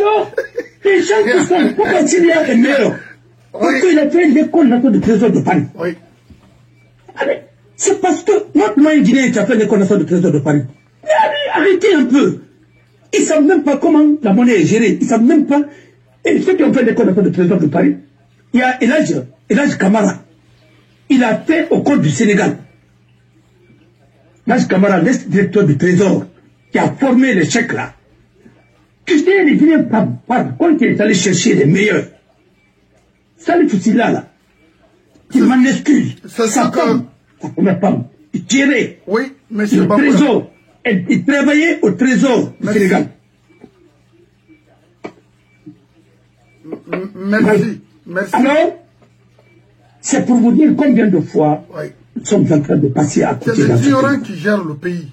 Alors, les gens qui sont, pourquoi il y a des meilleurs? Parce qu'il a fait l'école nationale de trésor de Paris. Oui. C'est parce que notre moyen guinéen qui a fait l'école nationale de trésor de Paris. Arrêtez un peu. Ils ne savent même pas comment la monnaie est gérée. Ils ne savent même pas. Et ceux qui ont fait l'école nationale de trésor de Paris, il y a Elhadj Camara. Il a fait au Côte du Sénégal. Elhadj Camara, l'ex-directeur du Trésor, qui a formé les chèques là. Tu sais, les Guinéens parlent. Quand il est allé chercher les meilleurs, Salif Foussila là, il m'en excuse. Sa femme, sa première femme, il tirait. Oui, mais c'est le pas Trésor. Il travaillait au Trésor du Sénégal. Merci. Merci. Alors, c'est pour vous dire combien de fois nous sommes en train de passer à côté. C'est les ignorants qui gèrent le pays.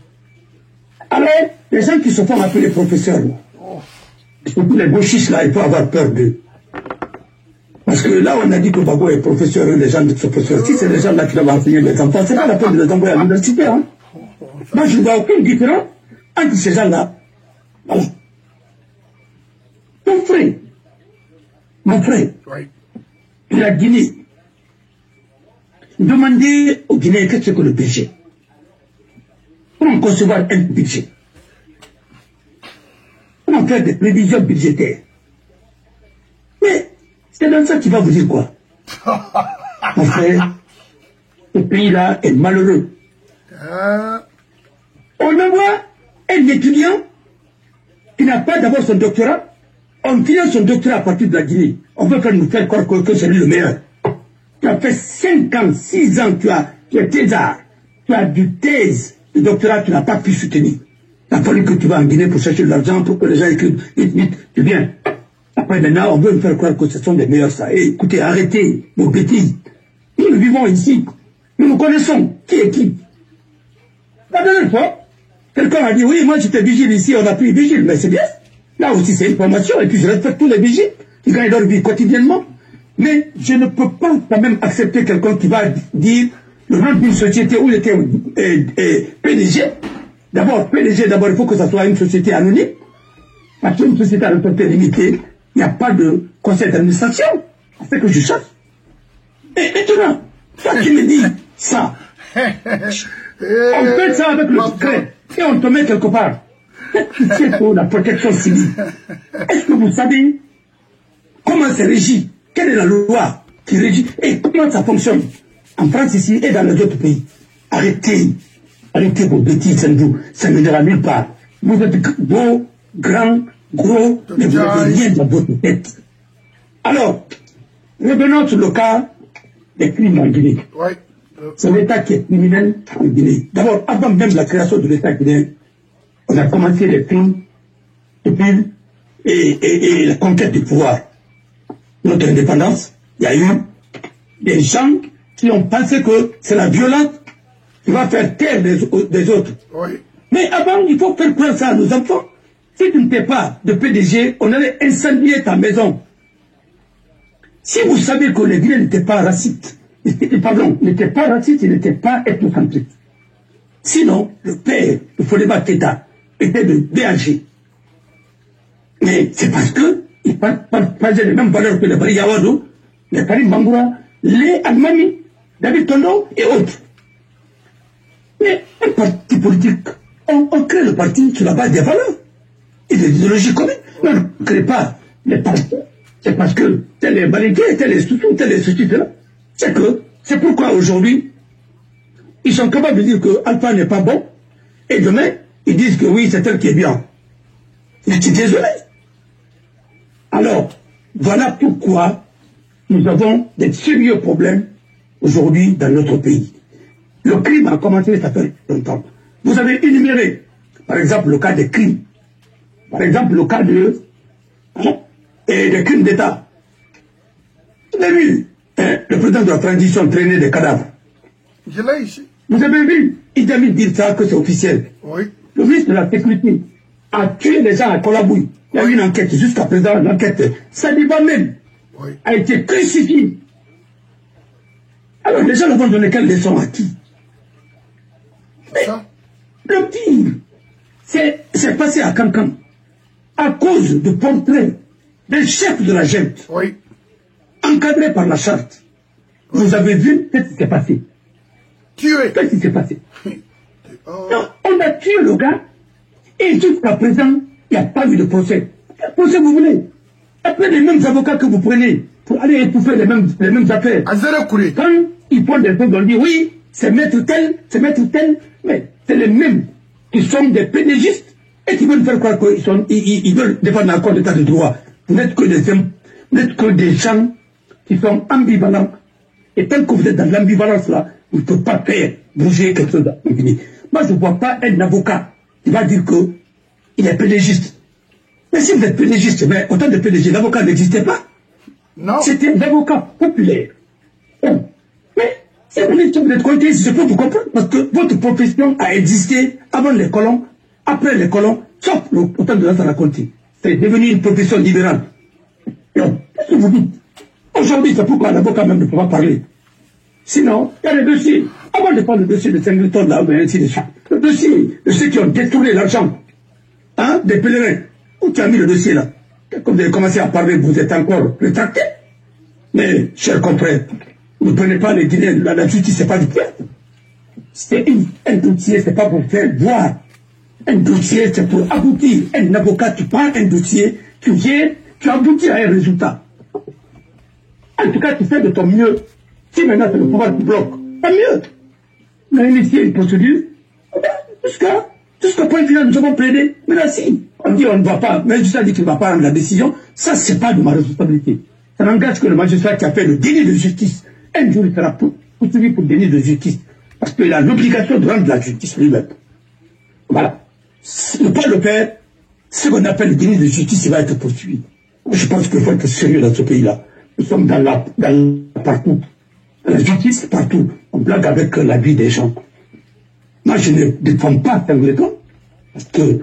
Alors, les gens qui se font appeler professeurs, surtout les gauchistes là, il faut avoir peur d'eux. Parce que là, on a dit que Babo est professeur, les gens sont professeurs. Si c'est les gens là qui doivent enseigner les enfants, c'est pas la peine de les envoyer à l'université. Hein. Moi, je ne vois aucune différence entre ces gens-là. Voilà. Mon frère, la Guinée, demandez aux Guinéens qu'est-ce que le budget. Comment concevoir un budget? Comment faire des prévisions budgétaires? Mais c'est dans ça qu'il va vous dire quoi? Mon frère, ce pays-là est malheureux. On envoie un étudiant qui n'a pas d'abord son doctorat. On finance son doctorat à partir de la Guinée. On veut nous faire croire que c'est lui le meilleur. Tu as fait 5 ans, 6 ans, tu es thésard. Tu as du thèse, le doctorat, tu n'as pas pu soutenir. Il a fallu que tu vas en Guinée pour chercher de l'argent, pour que les gens écrivent. Vite, tu viens. Après, maintenant, on veut nous faire croire que ce sont les meilleurs, ça. Et écoutez, arrêtez vos bêtises. Nous vivons ici. Nous connaissons qui est qui. La dernière fois, quelqu'un a dit, oui, moi j'étais vigile ici, on a pris vigile, mais c'est bien. Là aussi, c'est une formation, et puis je respecte tous les vigiles qui gagnent leur vie quotidiennement. Mais je ne peux pas quand même accepter quelqu'un qui va dire le nom d'une société où il était PDG. D'abord, PDG, il faut que ça soit une société anonyme. Parce qu'une société à l'autorité limitée, il n'y a pas de conseil d'administration. C'est que je sache. Et maintenant, toi qui me dis ça, on fait ça avec le secret et on te met quelque part. C'est pour la protection civile. Est-ce que vous savez comment c'est régi? Quelle est la loi qui régit? Et comment ça fonctionne en France ici et dans les autres pays? Arrêtez vos bêtises, ça ne mènera nulle part. Vous êtes beau, grand, gros, mais vous n'avez rien dans votre tête. Alors, revenons sur le cas des crimes en Guinée. C'est l'État qui est criminel en Guinée. D'abord, avant même la création de l'État guinéen, on a commencé les crimes depuis et la conquête du pouvoir. Notre indépendance, il y a eu des gens qui ont pensé que c'est la violence qui va faire taire des autres. Mais avant, il faut faire croire ça à nos enfants. Si tu n'étais pas de PDG, on allait incendier ta maison. Si vous savez que les Guinéens n'étaient pas racistes, n'étaient pas racistes, ils n'étaient pas ethnocentriques. Sinon, le père de Fodéba Keïta était de BAG. Mais c'est parce qu'ils partageaient les mêmes valeurs que les Bari Yawadou, les Karim Bangoura, les Almami, David Tondo et autres. Mais un parti politique, on crée le parti sur la base des valeurs et des idéologies communes. On ne crée pas les partis. C'est parce que tel est Baliké, tel est Soussou, tel est ceci, tel là. C'est pourquoi aujourd'hui, ils sont capables de dire que Alpha n'est pas bon, et demain, ils disent que oui, c'est elle qui est bien. Je suis désolé. Alors, voilà pourquoi nous avons des sérieux problèmes aujourd'hui dans notre pays. Le crime a commencé, ça fait longtemps. Vous avez énuméré, par exemple, le cas des crimes. Par exemple, le cas des crimes d'État. Vous avez vu le président de la transition traîner des cadavres. Je l'ai ici. Vous avez vu Idi Amin dire ça, que c'est officiel. Oui. Le ministre de la Sécurité a tué les gens à Kolabouy. Il y a eu une enquête, jusqu'à présent, l'enquête. Sadiba même a été crucifié. Alors les gens vont donner quelle leçon à qui? Mais le pire, c'est passé à Cancan. à cause du portrait des chefs de la junte, Oui. encadré par la charte. Vous avez vu ce qui s'est passé. Tué. Qu'est-ce qui s'est passé? Oh. Donc, on a tué le gars, et jusqu'à présent, il n'y a pas eu de procès. Quel procès vous voulez? Après les mêmes avocats que vous prenez pour aller étouffer les mêmes affaires. Azere Kouré. Quand ils font des choses, on dit oui, c'est maître tel, mais c'est les mêmes qui sont des pédagistes et qui veulent faire croire qu'ils veulent défendre encore l'état de droit. Vous n'êtes que des gens qui sont ambivalents. Et tant que vous êtes dans l'ambivalence là, vous ne pouvez pas faire bouger quelque chose. Moi, je ne vois pas un avocat qui va dire qu'il est pédagiste. Mais si vous êtes pédagiste, mais autant de PDG, l'avocat n'existait pas. Non. C'était un avocat populaire. Bon. Mais si vous êtes compté, je peux vous comprendre, parce que votre profession a existé avant les colons, après les colons, sauf au temps de Lansana Conté. C'est devenu une profession libérale. Donc, qu'est-ce que vous dites? Aujourd'hui, c'est pourquoi l'avocat même ne peut pas parler. Sinon, il y a les dossiers. Avant de prendre le dossier de Singleton, là, mais ainsi de suite. Le dossier de ceux qui ont détourné l'argent, hein, des pèlerins. Où tu as mis le dossier là? Quand vous avez commencé à parler, vous êtes encore rétracté. Mais, chers confrères, vous ne prenez pas les Guinéens, la justice, c'est pas du théâtre. C'est un dossier, c'est pas pour faire boire. Un dossier, c'est pour aboutir. Un avocat, tu prends un dossier, tu viens, tu aboutis à un résultat. En tout cas, tu fais de ton mieux. Si maintenant c'est le pouvoir qui bloque, pas mieux. On a initié une procédure. Jusqu'à point final, nous avons plaidé. Mais là, si on dit on ne va pas, mais le magistrat dit qu'il ne va pas prendre la décision, ça, c'est pas de ma responsabilité. Ça n'engage que le magistrat qui a fait le délit de justice. Un jour, il sera poursuivi pour délit de justice. Parce qu'il a l'obligation de rendre la justice lui-même. Voilà. Ne pas le faire, ce qu'on appelle le délit de justice, il va être poursuivi. Je pense qu'il faut être sérieux dans ce pays-là. Nous sommes partout. La justice, partout. On blague avec la vie des gens. Moi, je ne défends pas Singleton, parce que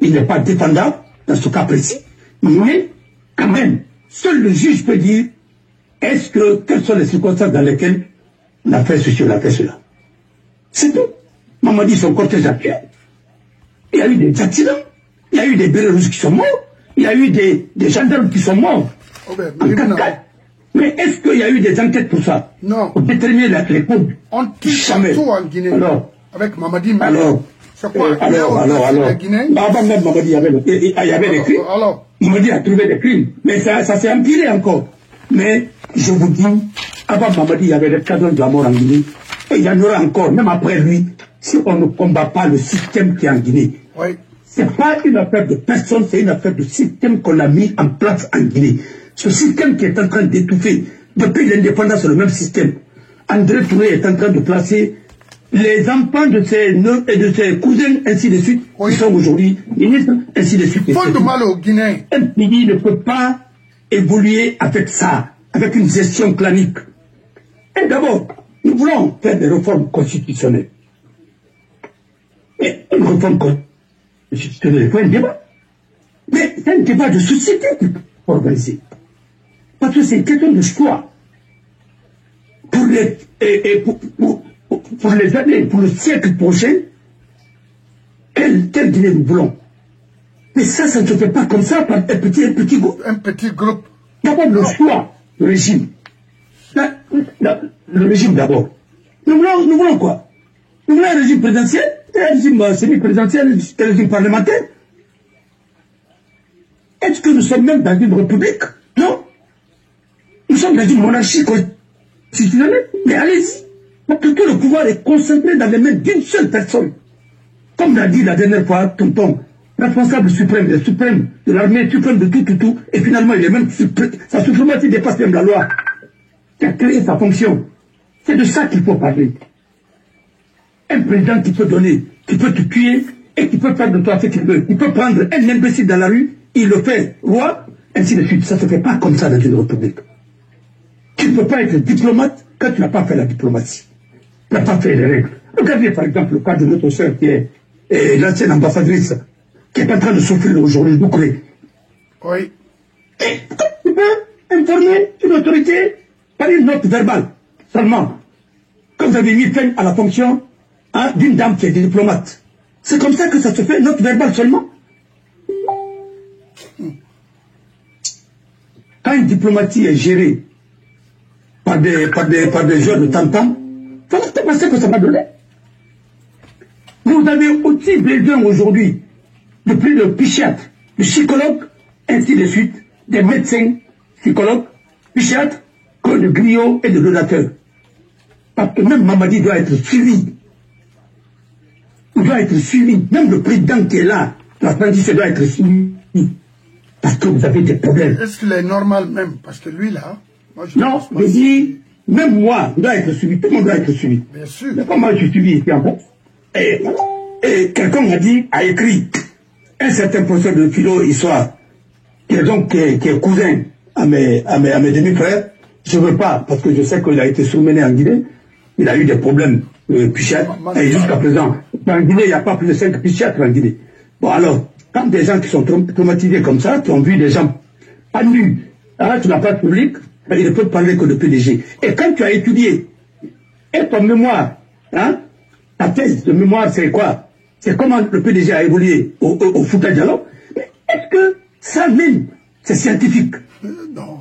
il n'est pas défendable dans ce cas précis. Mais, quand même, seul le juge peut dire quelles sont les circonstances dans lesquelles on a fait ceci, on a fait cela. C'est tout. Mamadi, son cortège actuel. Il y a eu des accidents. Il y a eu des bérets rouges qui sont morts. Il y a eu des gendarmes qui sont morts. En cascade. Mais est-ce qu'il y a eu des enquêtes pour ça? Non. Pour déterminer les causes? On tue tout en Guinée. Alors, avec Mamadi. Alors, c'est quoi? Alors. Avant même Mamadi, il y avait des crimes. Alors. Mamadi a trouvé des crimes. Mais ça s'est empiré encore. Mais, je vous dis, avant Mamadi, il y avait le cadre de la mort en Guinée. Et il y en aura encore, même après lui, si on ne combat pas le système qui est en Guinée. Oui. Ce n'est pas une affaire de personne, c'est une affaire de système qu'on a mis en place en Guinée. Ce système qui est en train d'étouffer, depuis l'indépendance, le même système. André Touré est en train de placer les enfants de ses neveux et de ses cousins, ainsi de suite, qui sont aujourd'hui ministres, ainsi de suite. Font de mal aux Guinéens. Un pays ne peut pas évoluer avec ça, avec une gestion clanique. Et d'abord, nous voulons faire des réformes constitutionnelles. Mais une réforme constitutionnelle, il faut un débat. Mais c'est un débat de société qu'il faut organiser. Parce que c'est une question de choix. Pour les années, pour le siècle prochain, quelle Guinée nous voulons. Mais ça ne se fait pas comme ça par un petit groupe. Un petit groupe. D'abord le choix, le régime. Le régime d'abord. Nous voulons quoi? Nous voulons un régime présidentiel, un régime semi-présidentiel, un régime parlementaire. Est-ce que nous sommes même dans une république? Non. Nous sommes dans une monarchie constitutionnelle. Mais allez-y. Parce que le pouvoir est concentré dans les mains d'une seule personne. Comme l'a dit la dernière fois, tonton, responsable suprême de l'armée, suprême de tout, et finalement il est même sa suprématie dépasse même la loi qui a créé sa fonction. C'est de ça qu'il faut parler. Un président qui peut donner, qui peut te tuer, et qui peut faire de toi ce qu'il veut. Il peut prendre un imbécile dans la rue, il le fait roi, ainsi de suite. Ça ne se fait pas comme ça dans une république. Tu ne peux pas être diplomate quand tu n'as pas fait la diplomatie. Tu n'as pas fait les règles. Regardez par exemple le cas de notre soeur qui est l'ancienne ambassadrice, qui est en train de souffrir aujourd'hui, Doucouré. Oui. Et tu peux informer une autorité par une note verbale seulement. Quand vous avez mis fin à la fonction d'une dame qui est diplomate. C'est comme ça que ça se fait, note verbale seulement. Quand une diplomatie est gérée par des joueurs de tam-tam, voilà ce que ça m'a donné. Vous avez aussi besoin aujourd'hui de plus de psychiatres, de psychologues, ainsi de suite, des médecins, psychologues, psychiatres, que de griots et de donateurs. Parce que même Mamadi doit être suivi. Il doit être suivi. Même le président qui est là, la transition doit être suivi. Parce que vous avez des problèmes. Est-ce qu'il est normal même? Parce que lui là... Moi, je dis, même moi, je dois être suivi. Tout le monde doit être suivi. Bien sûr. Mais comment je suis suivi ici en France? Et quelqu'un a écrit, un certain professeur de philo-histoire, qui est cousin à mes demi-frères. Je ne veux pas, parce que je sais qu'il a été surmené en Guinée. Il a eu des problèmes psychiatres. Et jusqu'à présent, en Guinée, il n'y a pas plus de 5 psychiatres en Guinée. Bon alors, quand des gens qui sont traumatisés comme ça, qui ont vu des gens pas nus, sur la place publique, ils ne peuvent parler que de PDG. Et quand tu as étudié, et ton mémoire, ta thèse de mémoire, c'est quoi? C'est comment le PDG a évolué au Fouta Diallo. Mais est-ce que ça même, c'est scientifique? Non.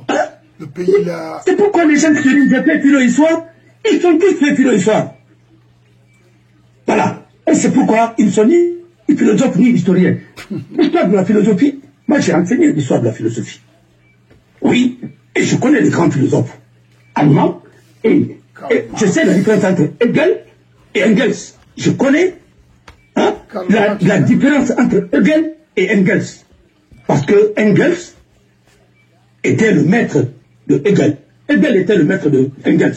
Le pays là... C'est pourquoi les gens qui se disent j'ai fait philo-histoire, ils sont tous fait philo-histoire. Voilà. Et c'est pourquoi ils ne sont ni philosophes ni historiens. L'histoire de la philosophie, moi j'ai enseigné l'histoire de la philosophie. Oui, et je connais les grands philosophes allemands, et je sais la différence entre Hegel et Engels. Je connais la différence entre Hegel et Engels. Parce que Engels était le maître de Hegel. Hegel était le maître de Engels.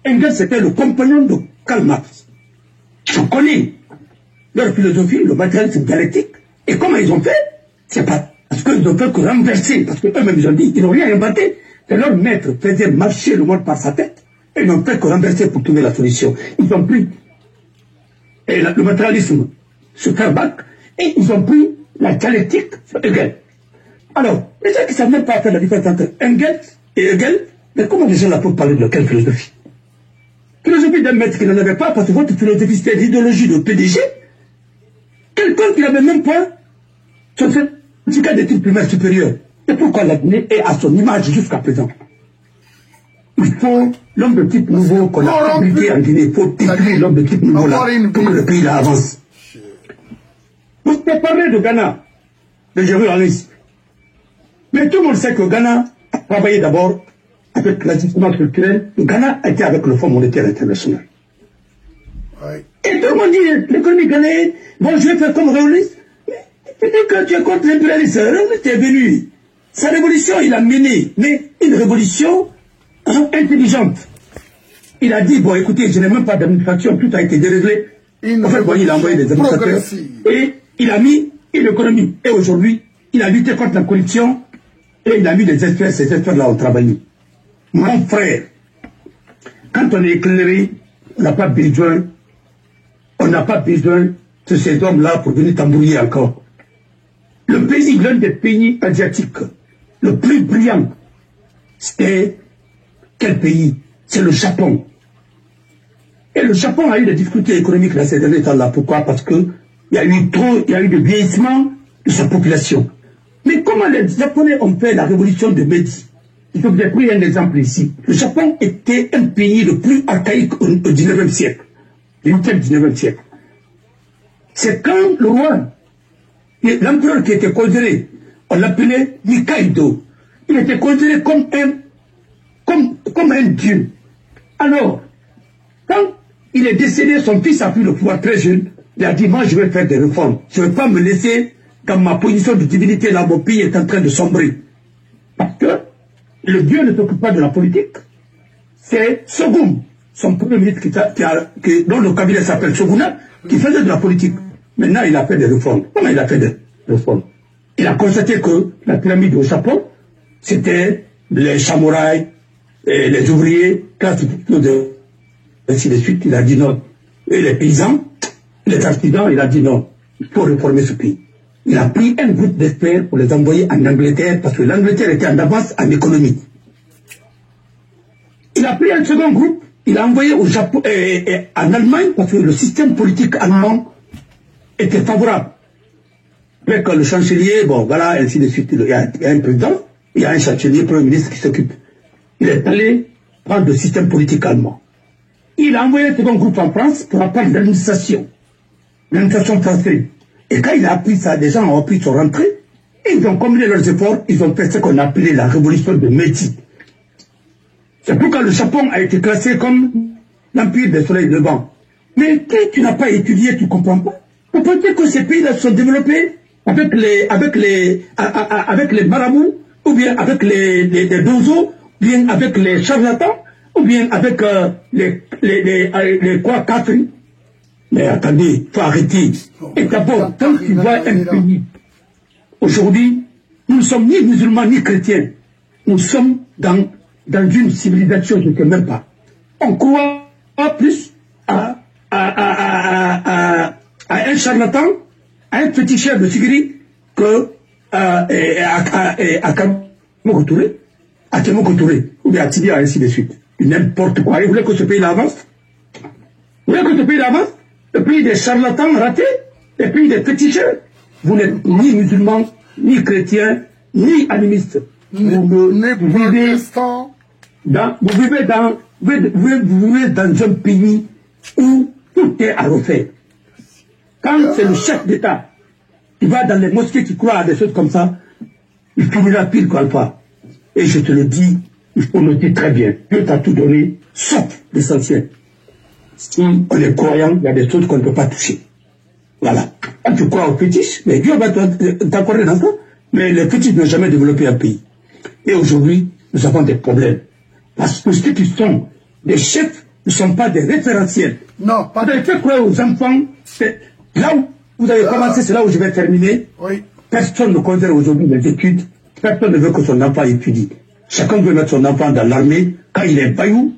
Engels était le compagnon de Karl Marx. Je connais leur philosophie, le matérialisme dialectique. Et comment ils ont fait? C'est pas parce qu'ils ne peuvent que renverser, parce qu'eux-mêmes ils ont dit, ils n'ont rien inventé. Et leur maître faisait marcher le monde par sa tête. Et ils n'ont fait que renverser pour trouver la solution. Ils ont pris le matérialisme sur Karl Marx et ils ont pris la dialectique sur Hegel. Alors, les gens qui ne savent même pas faire la différence entre Engels et Hegel, mais comment les gens là peuvent parler de quelle philosophie? Philosophie d'un maître qui n'en avait pas, parce que votre philosophie c'était l'idéologie de PDG. Quelqu'un qui n'avait même pas son certificat d'études primaires supérieures. Et pourquoi la Guinée est à son image jusqu'à présent? Il faut l'homme de type nouveau qu'on a fabriqué en Guinée. Il faut détruire l'homme de type nouveau là pour que le pays là avance. Vous pouvez parler de Ghana, de Jérusalem. Mais tout le monde sait que Ghana a travaillé d'abord avec l'ajustement structurel. Le Ghana a été avec le Fonds monétaire international. Ouais. Et tout le monde dit, l'économie ghanéenne, bon, je vais faire comme Réoliste. Mais quand tu es contre l'impérialisme, Réoliste est venu. Sa révolution, il a mené, mais une révolution intelligente. Il a dit, bon, écoutez, je n'ai même pas d'administration, tout a été déréglé. En fait, bon, il a envoyé des administrateurs. Et il a mis une économie. Et aujourd'hui, il a lutté contre la corruption. Et il a mis des experts, ces experts-là ont travaillé. Mon frère, quand on est éclairé, on n'a pas besoin de ces hommes-là pour venir tambouiller encore. Le pays, l'un des pays asiatiques, le plus brillant, c'était quel pays? C'est le Japon. Et le Japon a eu des difficultés économiques dans ces derniers temps-là. Pourquoi? Parce qu'il y a eu de vieillissement de sa population. Mais comment les Japonais ont fait la révolution de Meiji? Je vous ai pris un exemple ici. Le Japon était un pays le plus archaïque au 19e siècle. Du 19e siècle. C'est quand le roi, l'empereur qui était considéré, on l'appelait Nikaido. Il était considéré comme un dieu. Alors, quand il est décédé, son fils a pris le pouvoir très jeune. Il a dit, moi je vais faire des réformes. Je ne vais pas me laisser dans ma position de divinité, là, mon pays est en train de sombrer. Parce que le dieu ne s'occupe pas de la politique. C'est Shogun, son premier ministre dont le cabinet s'appelle Shogunat, qui faisait de la politique. Maintenant, il a fait des réformes. Comment il a fait des réformes? Il a constaté que la pyramide au Japon, c'était les samouraïs, et les ouvriers, ainsi de suite. Il a dit non. Et les paysans, les artisans, il a dit non. Il faut réformer ce pays. Il a pris un groupe d'experts pour les envoyer en Angleterre, parce que l'Angleterre était en avance en économie. Il a pris un second groupe, il a envoyé au Japon en Allemagne, parce que le système politique allemand était favorable. Avec le chancelier, bon, voilà, ainsi de suite. Il y a un président, il y a un chancelier, premier ministre qui s'occupe. Il est allé prendre le système politique allemand. Il a envoyé un second groupe en France pour apprendre l'administration française. Et quand il a appris ça, des gens ont appris son rentrée, et ils ont combiné leurs efforts, ils ont fait ce qu'on appelait la révolution de Meiji. C'est pourquoi le Japon a été classé comme l'empire des soleils levants. Mais tu n'as pas étudié, tu ne comprends pas. Vous pensez que ces pays-là se sont développés avec les marabouts, ou bien avec les dozos, ou bien avec les charlatans, ou bien avec les quoi, Catherine. Mais attendez, il faut arrêter. Et d'abord, quand tu vois un pays, aujourd'hui, nous ne sommes ni musulmans ni chrétiens. Nous sommes dans une civilisation, je ne sais même pas. On croit plus à un charlatan, à un petit chef de Sigiri, que à Kamoko Touré, ou bien à Tibia, ainsi de suite. N'importe quoi. Et vous voulez que ce pays-là avance? Vous voulez que ce pays-là avance? Le pays des charlatans ratés, le pays des petits chefs. Vous n'êtes ni musulman, ni chrétien, ni animiste. Vous vivez dans un pays où tout est à refaire. Quand c'est le chef d'État qui va dans les mosquées qui croit à des choses comme ça, il finira pile qu'Alpha. Et je te le dis, il faut noter très bien. Dieu t'a tout donné, sauf l'essentiel. Si on est croyant, il y a des choses qu'on ne peut pas toucher. Voilà. Quand tu crois aux fétiches, mais Dieu va t'accorder dans ça. Mais les fétiches n'ont jamais développé un pays. Et aujourd'hui, nous avons des problèmes. Parce que ceux qui sont des chefs ne sont pas des référentiels. Non, pas vous avez fait croire aux enfants, c'est là où vous avez commencé, c'est là où je vais terminer. Oui. Personne ne considère aujourd'hui les études. Personne ne veut que son enfant étudie. Chacun veut mettre son enfant dans l'armée. Quand il est baillou,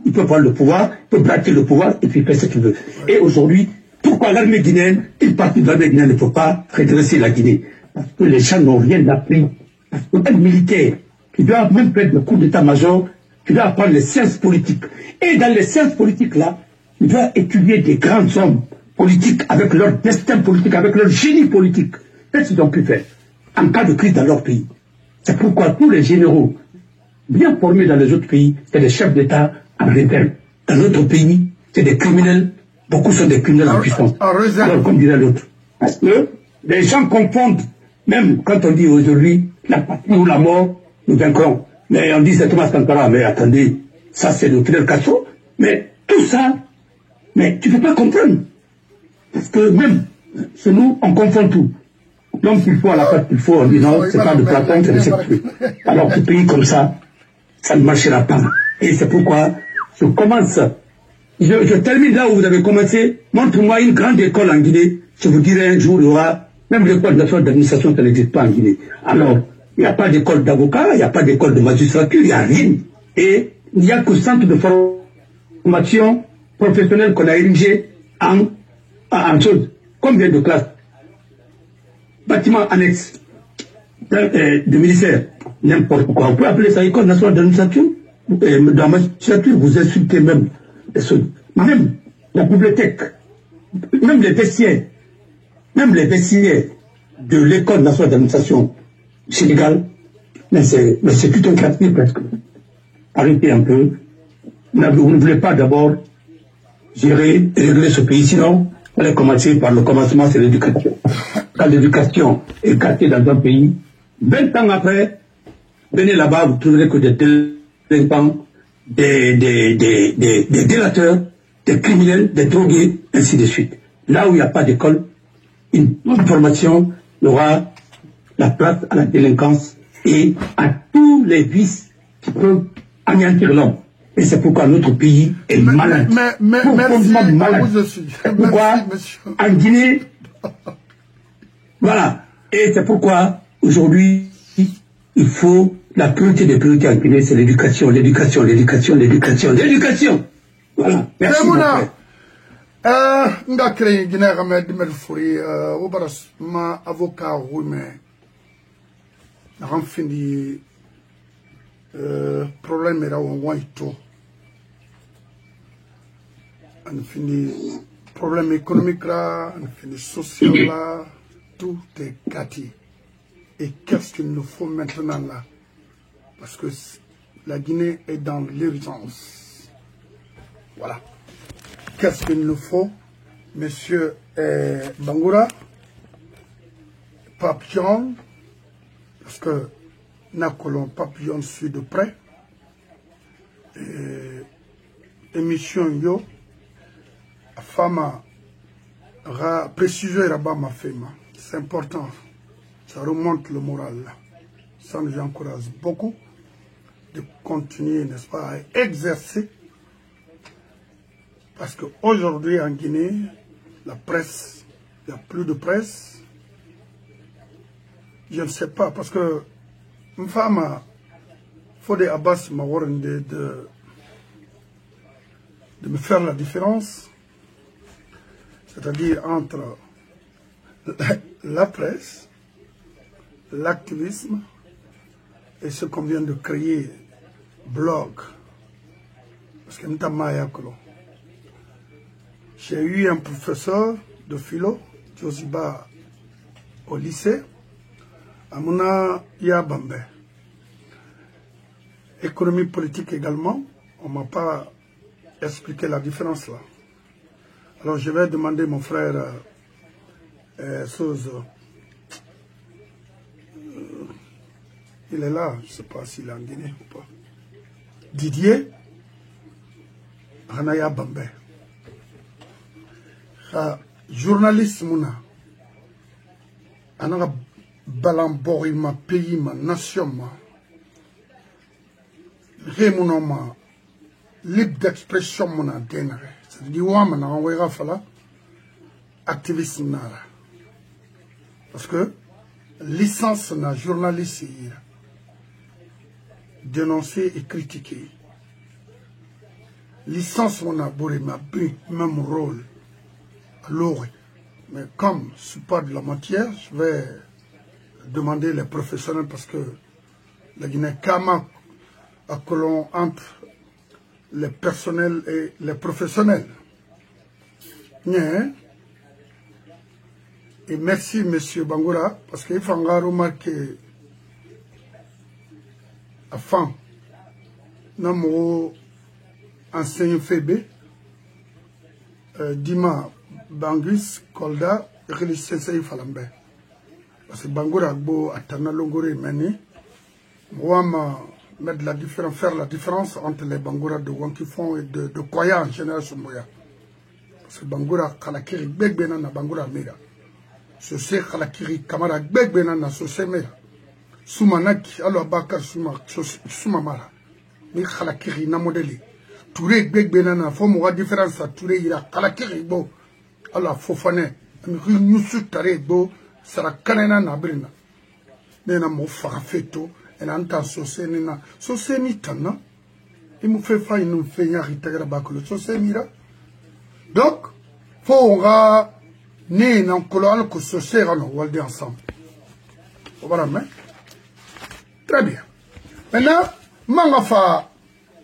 il peut prendre le pouvoir, il peut braquer le pouvoir et puis faire ce qu'il veut. Oui. Et aujourd'hui, pourquoi l'armée guinéenne, une partie de l'armée guinéenne ne peut pas redresser la Guinée? Parce que les gens n'ont rien appris. Parce qu'un militaire, qui doit même faire le coup d'état-major, qui doit apprendre les sciences politiques. Et dans les sciences politiques-là, il doit étudier des grands hommes politiques avec leur destin politique, avec leur génie politique. Qu'est-ce qu'ils ont pu faire en cas de crise dans leur pays? C'est pourquoi tous les généraux, bien formés dans les autres pays, c'est des chefs d'État en réserve. Dans notre pays, c'est des criminels. Beaucoup sont des criminels en puissance. Alors, comme dirait l'autre. Parce que les gens confondent, même quand on dit aujourd'hui, la patrie ou la mort, nous vaincrons. Mais on dit c'est Thomas Sankara, mais attendez, ça c'est le Fidel Castro. Mais tout ça, mais tu ne peux pas comprendre. Parce que même, chez nous, on confond tout. L'homme qu'il faut à la place qu'il faut, on dit non, c'est pas de Platon, c'est de Shakespeare. Alors ce pays comme ça ne marchera pas. Et c'est pourquoi je commence. Je termine là où vous avez commencé. Montre-moi une grande école en Guinée. Je vous dirai un jour, il y aura, même l'école nationale d'administration, ça n'existe pas en Guinée. Alors, il n'y a pas d'école d'avocat, il n'y a pas d'école de magistrature, il n'y a rien. Et il n'y a que centre de formation professionnelle qu'on a érigé en chose. Combien de classes? Bâtiment annexe de ministère, n'importe quoi. On peut appeler ça école nationale d'administration. Dans la magistrature, vous insultez même les choses. Même la bibliothèque, même les vestiaires de l'école nationale d'administration Sénégal, mais c'est tout un quartier presque. Arrêtez un peu. Vous ne voulez pas d'abord gérer et régler ce pays, sinon, on va commencer par le commencement, c'est l'éducation. Quand l'éducation est cassée dans un pays, 20 ans après, venez là-bas, vous trouverez que des délinquants, des délateurs, des criminels, des drogués, ainsi de suite. Là où il n'y a pas d'école, une bonne formation aura la place à la délinquance et à tous les vices qui peuvent anéantir l'homme. Et c'est pourquoi notre pays est malade. Merci, malade. Pourquoi en Guinée, voilà. Et c'est pourquoi aujourd'hui, il faut la priorité des priorités en Guinée, c'est l'éducation, l'éducation, l'éducation, l'éducation, l'éducation. Voilà. Merci. Nga kire Guinée Ahmed Merfouri obaras ma avocat rume findi problème era waito an findi problème économique la an findi social la tout est gâté. Et qu'est-ce qu'il nous faut maintenant là? Parce que la Guinée est dans l'urgence. Voilà. Qu'est-ce qu'il nous faut? Monsieur Bangoura, Papillon, parce que Nakolon Papillon suit de près. Émission Yo, Fama, préciser là-bas ma femme. C'est important. Ça remonte le moral. Ça nous encourage beaucoup de continuer, n'est-ce pas, à exercer. Parce qu'aujourd'hui en Guinée, la presse, il n'y a plus de presse. Je ne sais pas, parce que une femme, Fodé Abbas m'a demandé de me faire la différence, c'est-à-dire entre la presse, l'activisme et ce qu'on vient de créer, blog. Parce que j'ai eu un professeur de philo, Josiba, au lycée, Amuna Yabambe. Économie politique également, on ne m'a pas expliqué la différence là. Alors je vais demander mon frère Sozo. Il est là, je ne sais pas s'il est en Guinée ou pas. Didier Hanaya Bambe. Journaliste Mouna. Ananga Balambori, ma pays, ma nation, ma. Rémunoma. Libre d'expression, mon adhénère. C'est-à-dire, ouamana, on va faire activisme nara. Parce que licence na journaliste dénoncer et critiquer. Licence on a bourré ma même rôle à l'orée. Mais comme ce n'est pas de la matière, je vais demander les professionnels parce que la Guinée Kama a colon entre les personnels et les professionnels. Et merci, M. Bangoura, parce qu'il faut remarquer, afin, nous enseignons Fébé, Dima Bangus, Kolda, et Sensei Falambe. Parce que Bangoura, Bo, Atana Longore, Meni, moi, mettre la différence, faire la différence entre les Bangoura de Wankifon et de Koya en général sur Moya. Parce que Bangoura, Kalakiri, Begbenana, Bangoura, Mira. Sosé Kalakiri, Kamara, Begbenana, Sosé Mira. Soumanaki, alors Bakar Soumamara. Mais Kalakiri, Namodeli. Touré, Begbenana, faut moi différence à Touré, il a Kalakiri, Bo. Alors Fofane, Nusu Tare, Bo, Sara Kanena, Nabrina. Nena mo Farafeto. Elle entend Sosé Nina. Sosé Nitana. Il me fait faire une feignard Itagrabakolo. Sosé Mira. Donc, faut on va né dans colonne que Sosé on va dire ensemble. Voilà, mais. Très bien. Maintenant, Mangafa,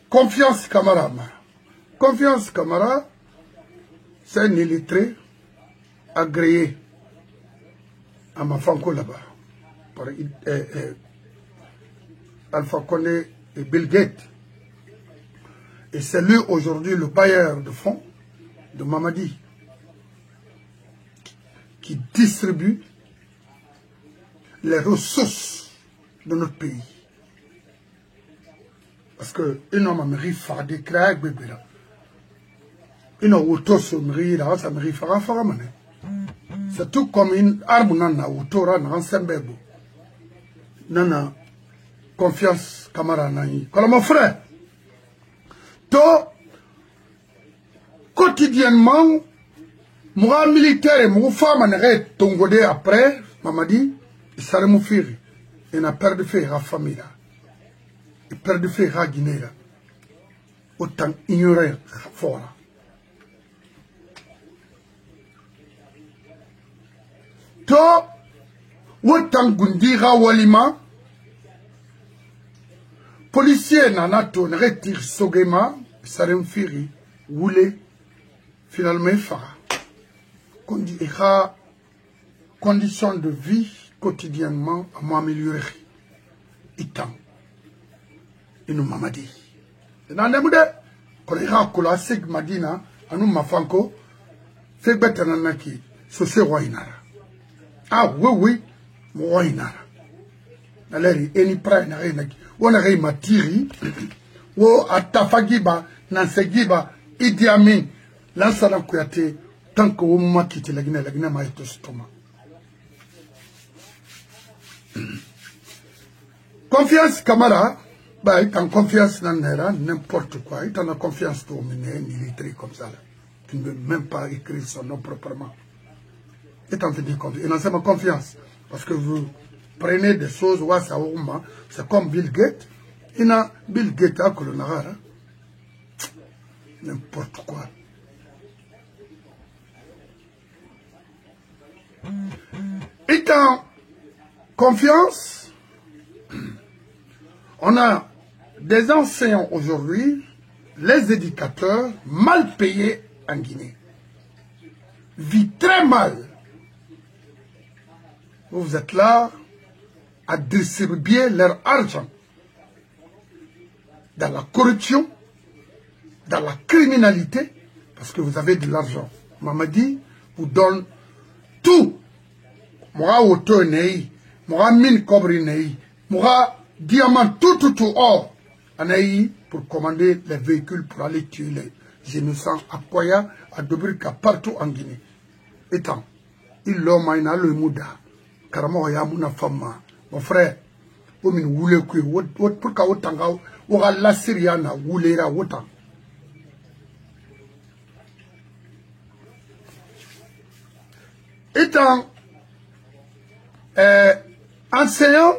confiance camarade. Confiance camarade, c'est un illettré agréé à ma fanco là-bas. Par Alpha Condé et Bill Gates. Et c'est lui aujourd'hui le bailleur de fonds de Mamadi qui distribue les ressources de notre pays. Parce que il n'a pas mérité faire des créages bébé là. Il n'a auto se mérite là, ça mérite faire un mané. C'est tout comme une arme nana auto là dans un bébé. Nana confiance camarade nani. Comme mon frère. Donc quotidiennement, moi militaire et moi femme n'arrête tongodé après, Mamadi, il s'est remonté. Il a perdu fait la famille là. Il a perdu fait la Guinée là. Autant ignorer fort. Donc, autant Gundira Walima, policier nanato ne retire Sogema, Sarem Firi, Woulé, finalement Fara. Qu'on dit, conditions de vie quotidiennement à m'améliorer. Itan. Et nous m'a dit. Et dans les mots quand il y a un sig madina, à nous ma fanko, c'est bête nanaki, ce c'est roinara. Ah oui, roinara. D'ailleurs, eni pra na renaki. On a réi matiri, ou atafagiba, nansegiba, Idi Amin, lansala kuyate, tant que vous m'acquittez la Guinée m'a été stomac. Confiance, Kamara, bah, il a confiance dans n'importe quoi. Il a confiance pour mener militaire comme ça. Tu ne veux même pas écrire son nom proprement. Il t'en fait dire confiance. Il n'en sait pas confiance. Parce que vous prenez des choses, c'est comme Bill Gates. Il a Bill Gates à Colonara. N'importe quoi. Étant confiance, on a des enseignants aujourd'hui, les éducateurs mal payés en Guinée. Vivent très mal. Vous êtes là à distribuer leur argent dans la corruption, dans la criminalité, parce que vous avez de l'argent. Mamadi vous donne tout. Moi, auto nei, moi, mine cobre nei, moi, diamant, tout or, anaï, pour commander les véhicules pour aller tuer les innocents à Koya, à Dobrika, partout en Guinée. Étant, il l'homme a le mouda, caramo ya mouna femme, mon frère, au min woule kui, pour ka otanga, ora la Syriana, woulera wotan. Étant enseignant,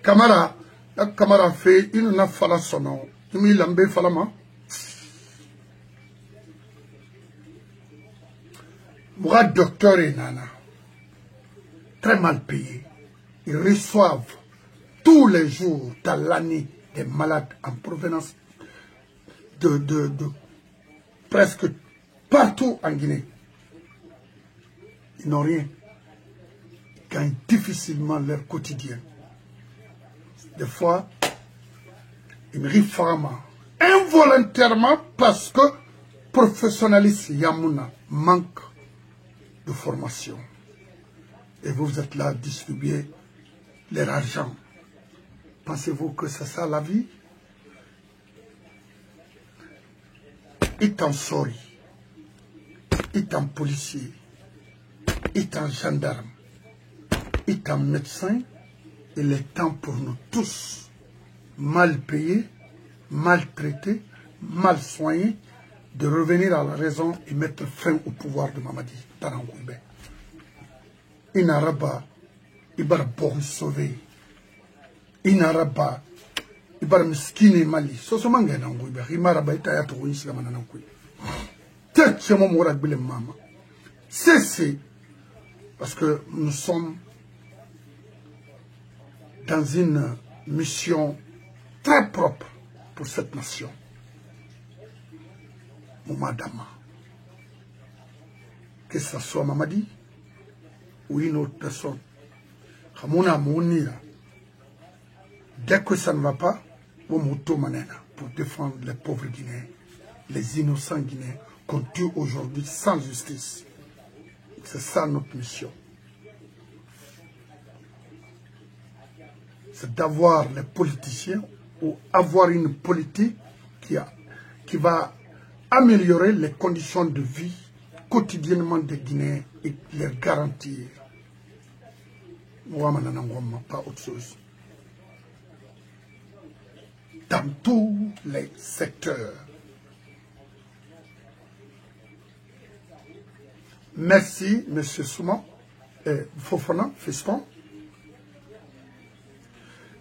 Camara fait une nafala sonon, il lambe falama. Moi, docteur et nana, très mal payés, ils reçoivent tous les jours dans l'année des malades en provenance de presque partout en Guinée. Ils n'ont rien. Ils gagnent difficilement leur quotidien. Des fois, ils me rifament involontairement parce que professionnalisme Yamuna manque de formation. Et vous êtes là à distribuer leur argent. Pensez-vous que c'est ça la vie? Étant sorry, étant policier, étant gendarme, étant médecin, il est temps pour nous tous, mal payés, maltraités, mal soignés, de revenir à la raison et mettre fin au pouvoir de Mamadi Tarangoube. Inaraba, Ibar Boris sauvé. Inaraba, Ibar Miskine Mali. Sosomanga Nangoube, Imaraba Itayato Winsigamana Nangoube. Tchemo Mourad Bile Mama. C'est parce que nous sommes dans une mission très propre pour cette nation. Madama. Que ce soit Mamadi ou une autre personne. Ramona Mounira. Dès que ça ne va pas, pour défendre les pauvres Guinéens, les innocents Guinéens qu'on tue aujourd'hui sans justice. C'est ça notre mission. C'est d'avoir les politiciens ou avoir une politique qui va améliorer les conditions de vie quotidiennement des Guinéens et les garantir. Pas autre chose. Dans tous les secteurs. Merci, M. Souman et Fofana, Fiston.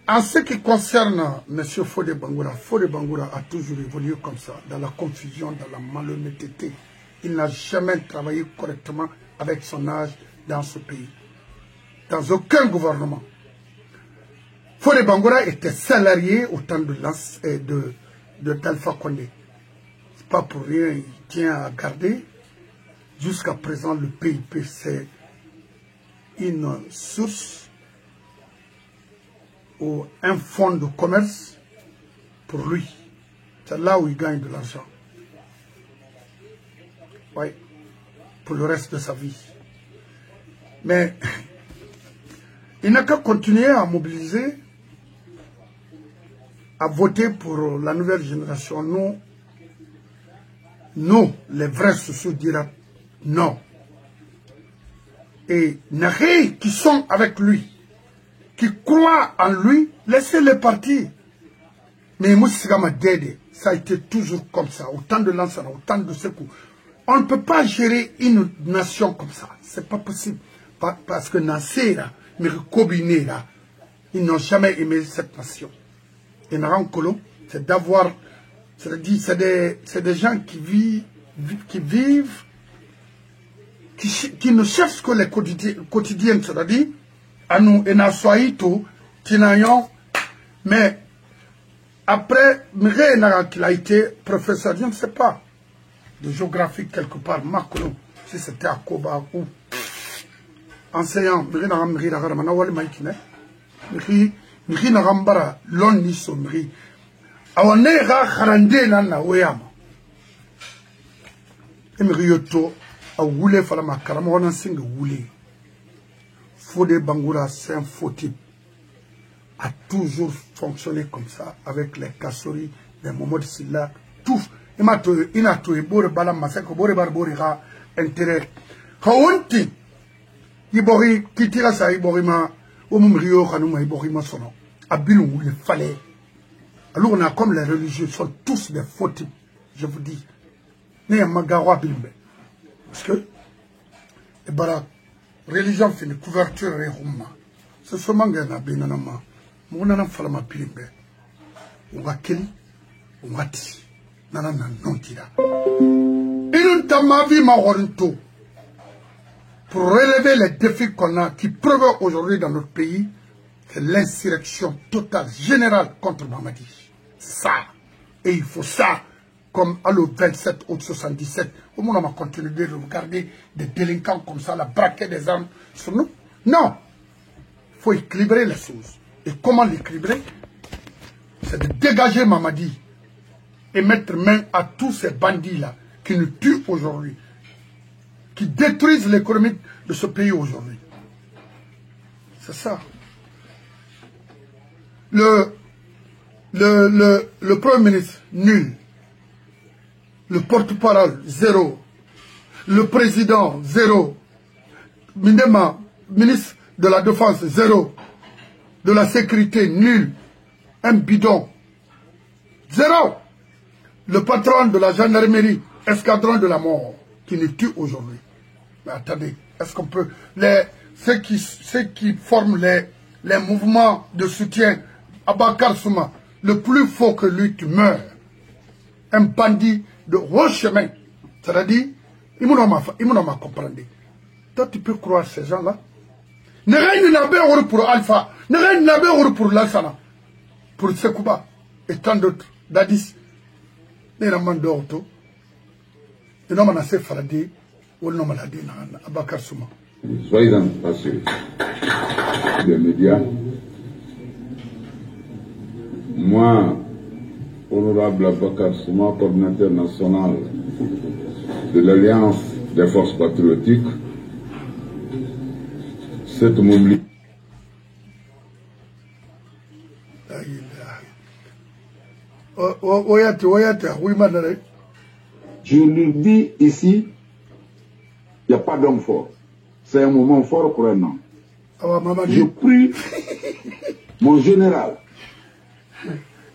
En ce qui concerne M. Fodé Bangoura a toujours évolué comme ça, dans la confusion, dans la malhonnêteté. Il n'a jamais travaillé correctement avec son âge dans ce pays. Dans aucun gouvernement. Fodé Bangoura était salarié au temps de Talfa Condé. C'est pas pour rien, il tient à garder. Jusqu'à présent, le PIP, une source ou un fonds de commerce pour lui. C'est là où il gagne de l'argent. Oui, pour le reste de sa vie. Mais il n'a qu'à continuer à mobiliser, à voter pour la nouvelle génération. Nous, les vrais sociaux diront non. Et Nahé qui sont avec lui, qui croient en lui, laissez-les partir. Mais Moussigama Dede, ça a été toujours comme ça, autant de Lansana, autant de Sekou. On ne peut pas gérer une nation comme ça. C'est pas possible. Parce que Nassera, Mirikobinera, ils n'ont jamais aimé cette nation. Et Narankolo, c'est d'avoir, c'est des gens qui vivent, qui ne cherchent que les quotidiennes, c'est-à-dire, à nous, et Nassoaïto, Tinayon, mais après, qu'il a été professeur, je ne sais pas, de géographie quelque part, Makolo, si c'était à Koba ou enseignant, Miri Nagambara, l'on ni somri. Awanera Harande Nana Weyama. Emiri Yoto, a Woulé Falama Karamona Sing Woulé. Fodé Bangoura, c'est un faux type. A toujours fonctionné comme ça, avec les Kassori, les Momod Silla, tout. Il a tout, Bore Balam Maseko, Bore Barboriga, intérêt. Haonti, Ibori, Kitira Sa Iborima, Omumrio, Hanouma Iborima Sono. Abilou, il fallait. Alors on a comme les religieux sont tous des faux types, je vous dis. Né Magawa Bimbe. Parce que, et bara, religion fait une couverture et rumma. C'est seulement un abinanama. Mon anam falama Bimbe. On va kili, on va ti. Nanana non tira. Il t'a vie ma horinto. Pour relever les défis qu'on a, qui prouvent aujourd'hui dans notre pays, c'est l'insurrection totale, générale contre Mamadi. Ça. Et il faut ça, comme à le 27 août 77, au moment où on va continuer de regarder des délinquants comme ça, la braquer des armes sur nous. Non. Il faut équilibrer les choses. Et comment l'équilibrer? C'est de dégager Mamadi et mettre main à tous ces bandits-là qui nous tuent aujourd'hui, qui détruisent l'économie de ce pays aujourd'hui. C'est ça. Le Premier ministre, nul. Le porte-parole, zéro. Le président, zéro. Minema, ministre de la Défense, zéro. De la Sécurité, nul. Un bidon. Zéro. Le patron de la gendarmerie, escadron de la mort, qui nous tue aujourd'hui. Mais attendez, est-ce qu'on peut... Ceux qui forment les mouvements de soutien, Abakar Souma, le plus faux que lui, tu meurs. Un bandit de haut chemin. C'est-à-dire, il m'a compris. Toi, tu peux croire ces gens-là. Ne rien n'a pas pour Alpha, ne rien n'a pas pour Lansana, pour Sekouba et tant d'autres. Dadis, ne rien n'a pas pour et non, on a fait Faradi, ou non, on a dit Abakar Souma. Soyez rassurés. Les médias. Moi, honorable Abakar Souma, coordinateur national de l'Alliance des forces patriotiques, cette mobilisation. Je lui dis ici, il n'y a pas d'homme fort. C'est un moment fort pour un homme. Je prie mon général,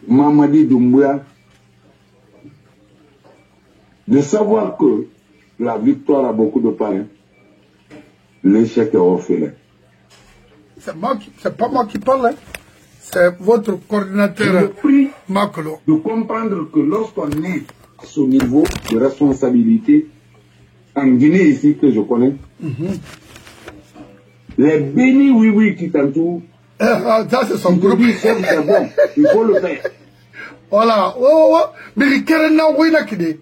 Mamadi Doumbouya, de savoir que la victoire a beaucoup de parrains, l'échec est orphelin. C'est pas moi qui parle, hein. C'est votre coordinateur. Je prie Makolo de comprendre que lorsqu'on est à ce niveau de responsabilité, en Guinée ici que je connais, les bénis oui qui t'entourent, ça c'est son groupe. C'est bon, il faut le faire. Voilà. Mais il kéré na wina kide.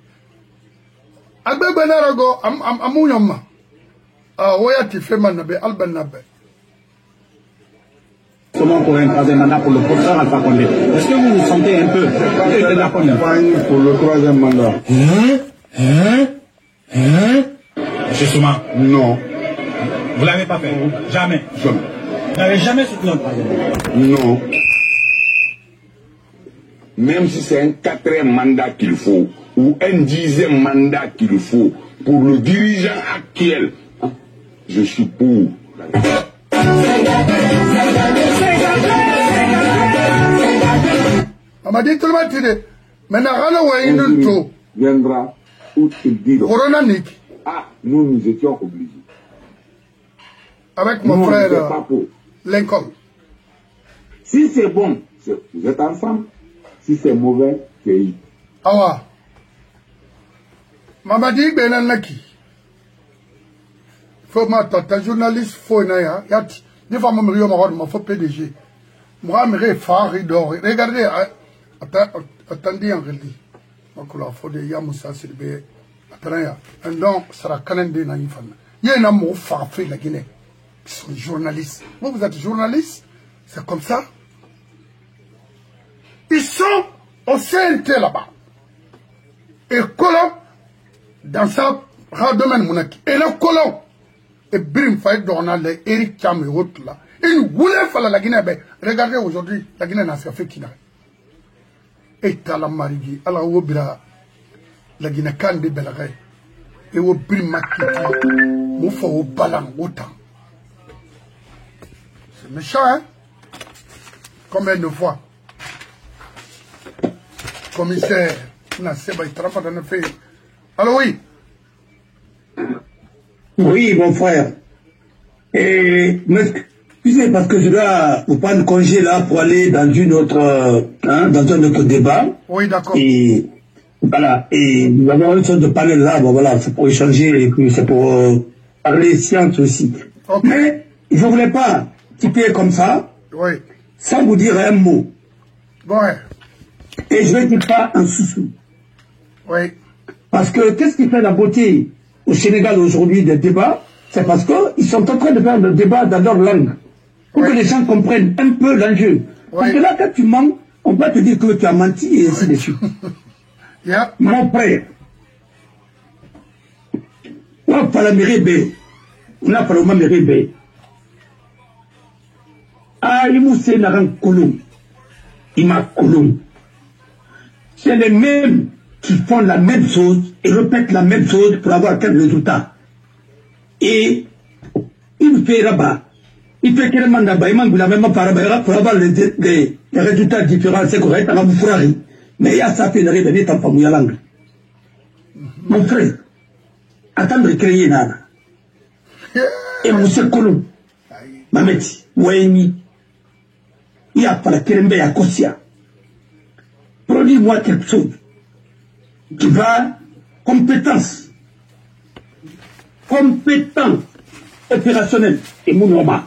Agbe benarago amuyama. Waya ti fema nabe alban nabe. Comment pour un troisième mandat pour le professeur Alpha Condé? Est-ce que vous vous sentez un peu de la campagne pour le troisième mandat? Monsieur Souma? Non. Vous l'avez pas fait? Jamais? Jamais. Vous n'avez jamais soutenu un troisième mandat? Non. Même si c'est un 4e mandat qu'il faut, ou un 10e mandat qu'il faut, pour le dirigeant actuel, je suis pour. On m'a dit tout le monde, maintenant, viendra pour te dire. Ah, nous étions obligés. Avec mon frère Lincoln. Si c'est bon, vous êtes ensemble. Si c'est mauvais, c'est y. Awa. Mamadi Benanaki. Faut ma tata journaliste faut naya yati. Des fois mon rio ma faut PDG. Moi me fari d'or. Regardez attendez en réalité. Donc là faut des Yamoussa Silbe Atraya. Et donc sera canendé na infan. Il y a un mot farfé la Guinée. Ils sont journalistes. Vous êtes journaliste, c'est comme ça. Ils sont au CNT là-bas. Et Colomb, dans sa domaine monarchique, et le Colomb, et Brim Faïd Dornal, Eric Cham et autres là, ils voulaient faire la Guinée. Regardez aujourd'hui, la Guinée n'a fait qu'il n'a. Et Tala Marigi, Allah Wobira, la Guinée Kande Belagay, et au Brim Makiti, Moufa au Balan, autant. C'est méchant, hein? Combien de fois? Commissaire, alors oui. Oui, mon frère. Et c'est parce que je dois vous prendre congé là pour aller dans une autre, dans un autre débat. Oui, d'accord. Et voilà. Et nous avons une sorte de panel là. Bon, voilà, c'est pour échanger et puis c'est pour parler science aussi. Okay. Mais je ne voulais pas quitter comme ça, oui, sans vous dire un mot. Ouais. Et je ne vais dire pas un sous-sous. Oui. Parce que qu'est-ce qui fait la beauté au Sénégal aujourd'hui des débats? C'est parce qu'ils sont en train de faire le débat dans leur langue. Pour que les gens comprennent un peu l'enjeu. Parce que là, quand tu mens, on va te dire que tu as menti et ainsi de suite. Yeah. Mon frère, on a parlé de Mérébé. Ah, il m'a fait un colon. Il m'a colon. C'est les mêmes qui font la même chose et répètent la même chose pour avoir quel résultat. Et il fait là-bas. Il fait quel mandat, il manque la même parabaïra pour avoir les résultats différents, c'est correct, on va vous faire. Mais il y a ça fait une réveillée en famille à langue. Mon frère, attendre de créer nana. Et monsieur Kolou, Mameti, Ouaimi, il y a pas la Kerembe à Kosia. Produis-moi quelque chose qui va compétence opérationnelle et mon normal.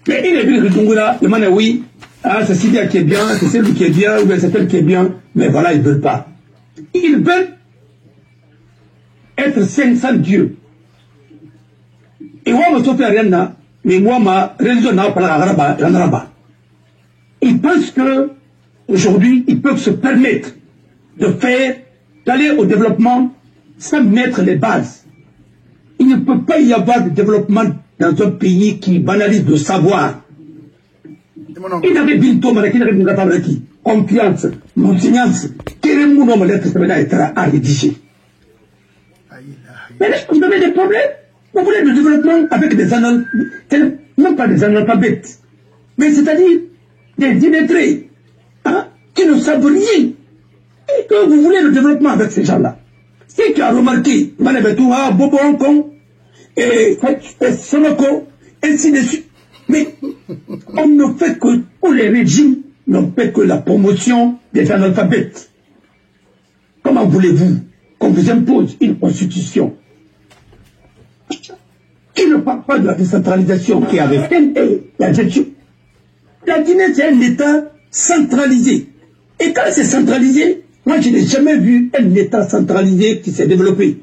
Mais il est venu de Dungula, il m'a dit oui, c'est Sylvia qui est bien, c'est celle qui est bien, ou bien c'est elle qui est bien, mais voilà, ils ne veulent pas. Ils veulent être 500 dieux. Et moi, je ne rien, mais moi, ma religion n'a pas la rabat. Ils pensent que aujourd'hui, ils peuvent se permettre d'aller au développement sans mettre les bases. Il ne peut pas y avoir de développement dans un pays qui banalise le savoir. Il avait bientôt confiance, conscience, quel est mon nom à rédiger. Mais là, vous avez des problèmes. Vous voulez le développement avec des analphabètes, non pas des analphabètes, mais c'est-à-dire des illettrés, qui ne savent rien. Et que vous voulez le développement avec ces gens-là. Si tu as remarqué, Bobo Hong et Sonoko, ainsi de suite. Mais on ne fait que, tous les régimes n'ont fait que la promotion des analphabètes. Comment voulez-vous qu'on vous impose une constitution qui ne parle pas de la décentralisation qui avait fait la gestion? La Guinée, c'est un État centralisé. Et quand c'est centralisé, moi je n'ai jamais vu un État centralisé qui s'est développé.